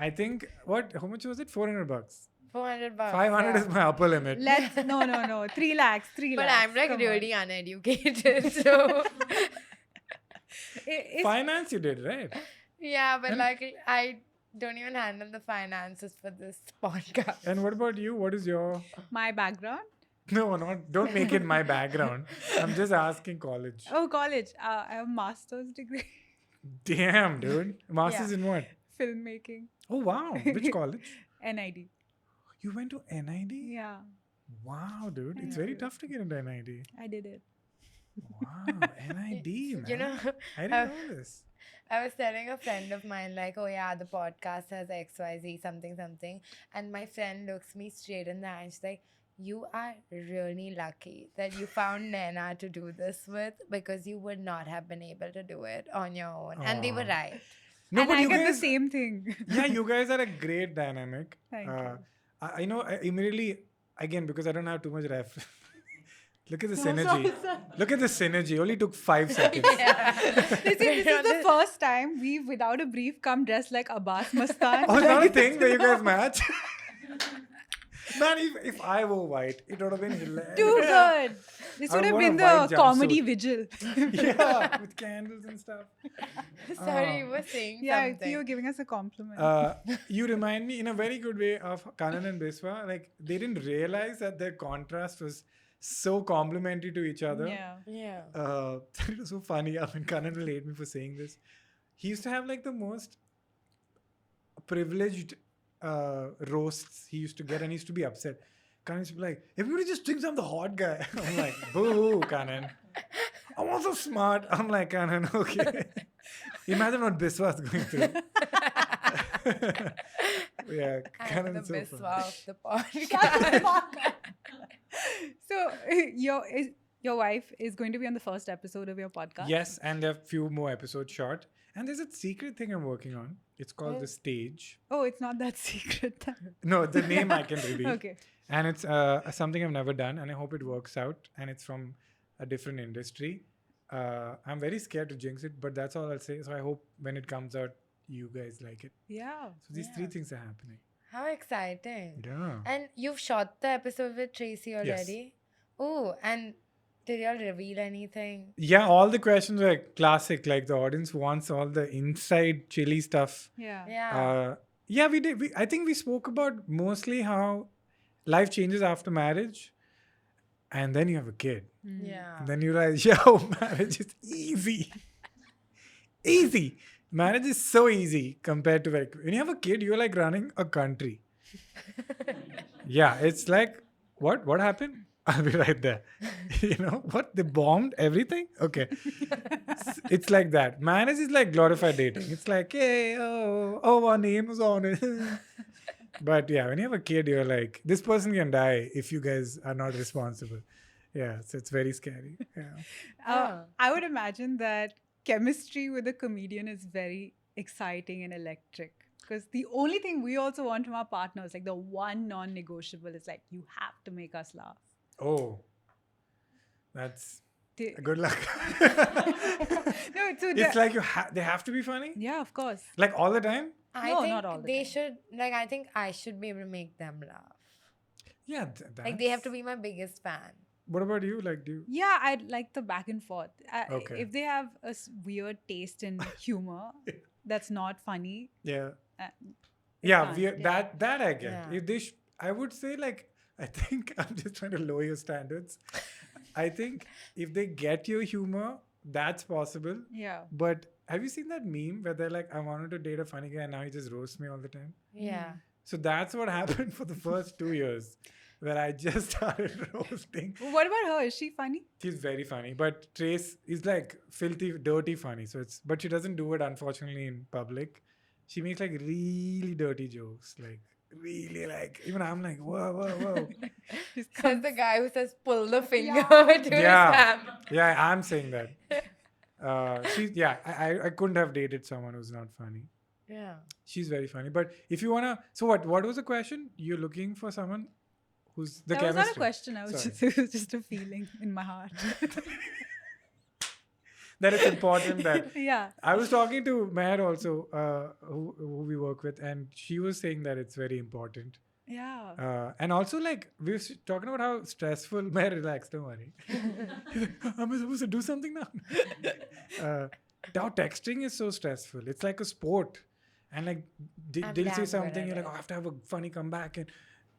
S2: I think, how much was it? $400.
S3: 400 bucks.
S2: 500 is my upper limit.
S1: No. 3 lakhs. 3
S3: But
S1: lakhs.
S3: I'm like
S1: Come
S3: really uneducated, so
S1: It's
S2: Finance you did, right?
S3: yeah, but
S2: And-
S3: like I don't even handle the finances for this podcast.
S2: And what about you? What is your...
S1: my background.
S2: No, don't make it my background. I'm just asking college.
S1: Oh, college. I have a master's degree
S2: Damn, dude. Masters in what?
S1: filmmaking.
S2: Oh, wow. Which college?
S1: NID.
S2: You went to NID?
S1: Yeah,
S2: Wow, dude. It's very tough to get into NID.
S1: I did it.
S2: Wow, NID, man.
S3: You know,
S2: I didn't know this.
S3: I was telling a friend of mine, like, oh yeah, the podcast has XYZ something. And my friend looks me straight in the eye and she's like, you are really lucky that you found Naina to do this with because you would not have been able to do it on your own. And they were
S2: Aw.
S3: right.
S2: No,
S1: And
S2: but
S1: I
S2: you
S1: get
S2: guys...
S1: the same thing.
S2: Yeah, you guys are a great dynamic.
S1: Thank you.
S2: I know immediately, again, because I don't have too much ref. Look at the
S1: No,
S2: synergy.
S1: sorry.
S2: Look at the synergy. Only took 5 seconds.
S1: This is the first time we've, without a brief, come dressed like Abbas Mustan.
S2: Oh, it's not a thing where you guys match. Man, if I wore white, it would have been hilarious.
S1: Too good. This
S2: I
S1: would have
S2: want a
S1: been
S2: white
S1: the comedy
S2: jumpsuit.
S1: vigil.
S2: Yeah, with candles and stuff.
S3: Sorry, you were saying
S1: Yeah,
S3: something.
S1: you're giving us a compliment.
S2: You remind me in a very good way of Kanan and Biswa. Like, they didn't realize that their contrast was so complementary to each other.
S1: Yeah.
S3: Yeah.
S2: It was so funny. I mean, Kanan will hate me for saying this. He used to have like the most privileged roasts he used to get, and he used to be upset. Kanan used to be like, everybody just thinks I'm the hot guy. I'm like, boo, Kanan. I'm also smart. I'm like, Kanan, okay. Imagine what Biswa's going through. Yeah,
S3: I'm
S2: Kanan
S3: the
S2: is so
S3: Biswa
S2: funny.
S3: of the podcast.
S1: So your wife is going to be on the first episode of your podcast.
S2: Yes, and there are a few more episodes short. And there's a secret thing I'm working on. It's called The Stage.
S1: Oh, it's not that secret.
S2: No, the name I can reveal.
S1: Okay.
S2: And it's something I've never done, and I hope it works out. And it's from a different industry. I'm very scared to jinx it, but that's all I'll say. So I hope when it comes out, you guys like it.
S1: Yeah.
S2: So these 3 things are happening.
S3: How exciting.
S2: Yeah.
S3: And you've shot the episode with Tracy already? Oh, and did y'all reveal anything?
S2: Yeah, all the questions were classic. Like the audience wants all the inside chili stuff.
S1: Yeah.
S3: Yeah.
S2: Yeah, we did. I think we spoke about mostly how life changes after marriage, and then you have a kid.
S3: Yeah.
S2: And then you realize, yo, marriage is easy. Easy. Marriage is so easy compared to like when you have a kid, you're like running a country. Yeah, it's like, what happened? I'll be right there. You know what? They bombed everything? Okay. It's like that. Marriage is like glorified dating. It's like, hey, oh, our name is on it. But yeah, when you have a kid, you're like, this person can die if you guys are not responsible. Yeah, so it's very scary. Yeah.
S1: I would imagine that chemistry with a comedian is very exciting and electric. Because the only thing we also want from our partners, like the one non-negotiable, is like, you have to make us laugh.
S2: Oh, that's Good luck.
S1: No, so
S2: It's like they have to be funny?
S1: yeah, of course.
S2: Like all the time?
S3: I
S1: No,
S3: think
S1: not all the
S3: they
S1: time.
S3: should, like, I think I should be able to make them laugh.
S2: Yeah.
S3: Like, they have to be my biggest fan.
S2: What about you? Like, do you?
S1: Yeah, I like the back and forth.
S2: Okay.
S1: If they have a weird taste in humor that's not funny,
S2: Yeah.
S1: it
S2: Yeah,
S1: can't.
S2: that I get.
S3: Yeah.
S2: If they, I would say like, I think I'm just trying to lower your standards. I think if they get your humor, that's possible.
S1: Yeah.
S2: But have you seen that meme where they're like, I wanted to date a funny guy and now he just roasts me all the time?
S3: Yeah.
S2: So that's what happened for the first 2 years, where I just started roasting.
S1: What about her? Is she funny?
S2: She's very funny, but Trace is like filthy, dirty funny. So but she doesn't do it unfortunately in public. She makes like really dirty jokes, like really like. Even I'm like, whoa.
S3: Says the guy who says, pull the finger
S1: Yeah.
S3: to
S2: Yeah.
S3: his thumb.
S2: Yeah, I'm saying that. I couldn't have dated someone who's not funny.
S3: Yeah.
S2: She's very funny. But if you wanna, so what was the question? You're looking for someone who's the
S1: That
S2: chemistry.
S1: was not a question. It was just a feeling in my heart.
S2: That it's important that.
S1: Yeah.
S2: I was talking to Meher also, who we work with, and she was saying that it's very important.
S1: Yeah.
S2: And also, like, we were talking about how stressful. Meher, relax, don't worry. Am I supposed to do something now? Now texting is so stressful. It's like a sport. And like,
S3: I'm
S2: they'll
S3: damn
S2: say
S3: good
S2: something,
S3: at
S2: you're like,
S3: it.
S2: oh, I have to have a funny comeback. And,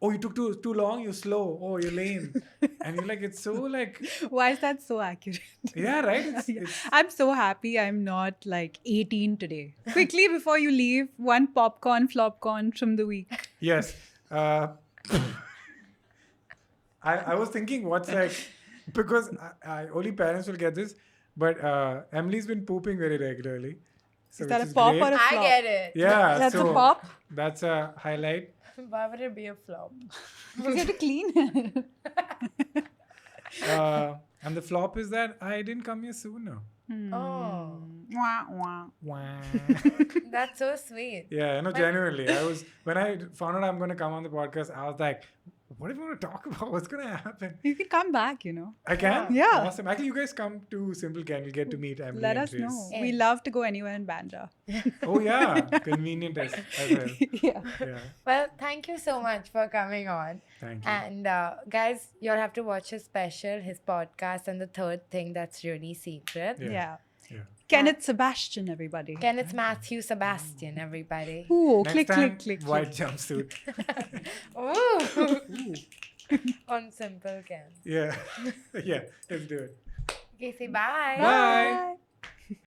S2: oh, you took too long, you're slow. Oh, you're lame. And you're like, it's so like,
S1: Why is that so accurate?
S2: yeah, right?
S1: Yeah.
S2: It's
S1: I'm so happy I'm not like 18 today. Quickly before you leave, one popcorn, flopcorn from the week.
S2: yes. I was thinking what's like, because I only parents will get this, but Emily's been pooping very regularly. So
S1: Is that
S2: which
S1: a pop
S2: great.
S1: or a
S3: I
S1: flop?
S3: get it.
S2: Yeah,
S1: That's
S2: so
S1: a pop?
S2: That's a highlight.
S3: Why would it be a flop?
S1: Because you have to clean it.
S2: And the flop is that I didn't come here sooner.
S3: Oh,
S1: Wah, wah.
S2: Wah.
S3: that's so sweet.
S2: Yeah, no, genuinely. When I found out I'm going to come on the podcast, I was like, what do you want to talk about? What's going to happen?
S1: You can come back, you know.
S2: I can?
S1: Yeah.
S2: Awesome. Actually, you guys come to Simple Can. You'll get to meet Emily
S1: Let
S2: and
S1: us
S2: Trace.
S1: know.
S3: Yeah.
S1: We love to go anywhere in Bandra.
S2: Oh, yeah. Convenient as well.
S1: Yeah.
S2: Yeah.
S3: Well, thank you so much for coming on.
S2: Thank you.
S3: And guys, you'll have to watch his special, his podcast, and the third thing that's really secret.
S2: Yeah.
S1: Yeah.
S2: Yeah.
S1: Kenny Sebastian, everybody.
S3: Kenny Sebastian, everybody.
S1: Ooh,
S2: Next
S1: click,
S2: time,
S1: click, click,
S2: white
S1: click.
S2: jumpsuit.
S3: Ooh. On Simple Can.
S2: Yeah. Yeah. Let's do it.
S3: Okay, say bye.
S2: Bye.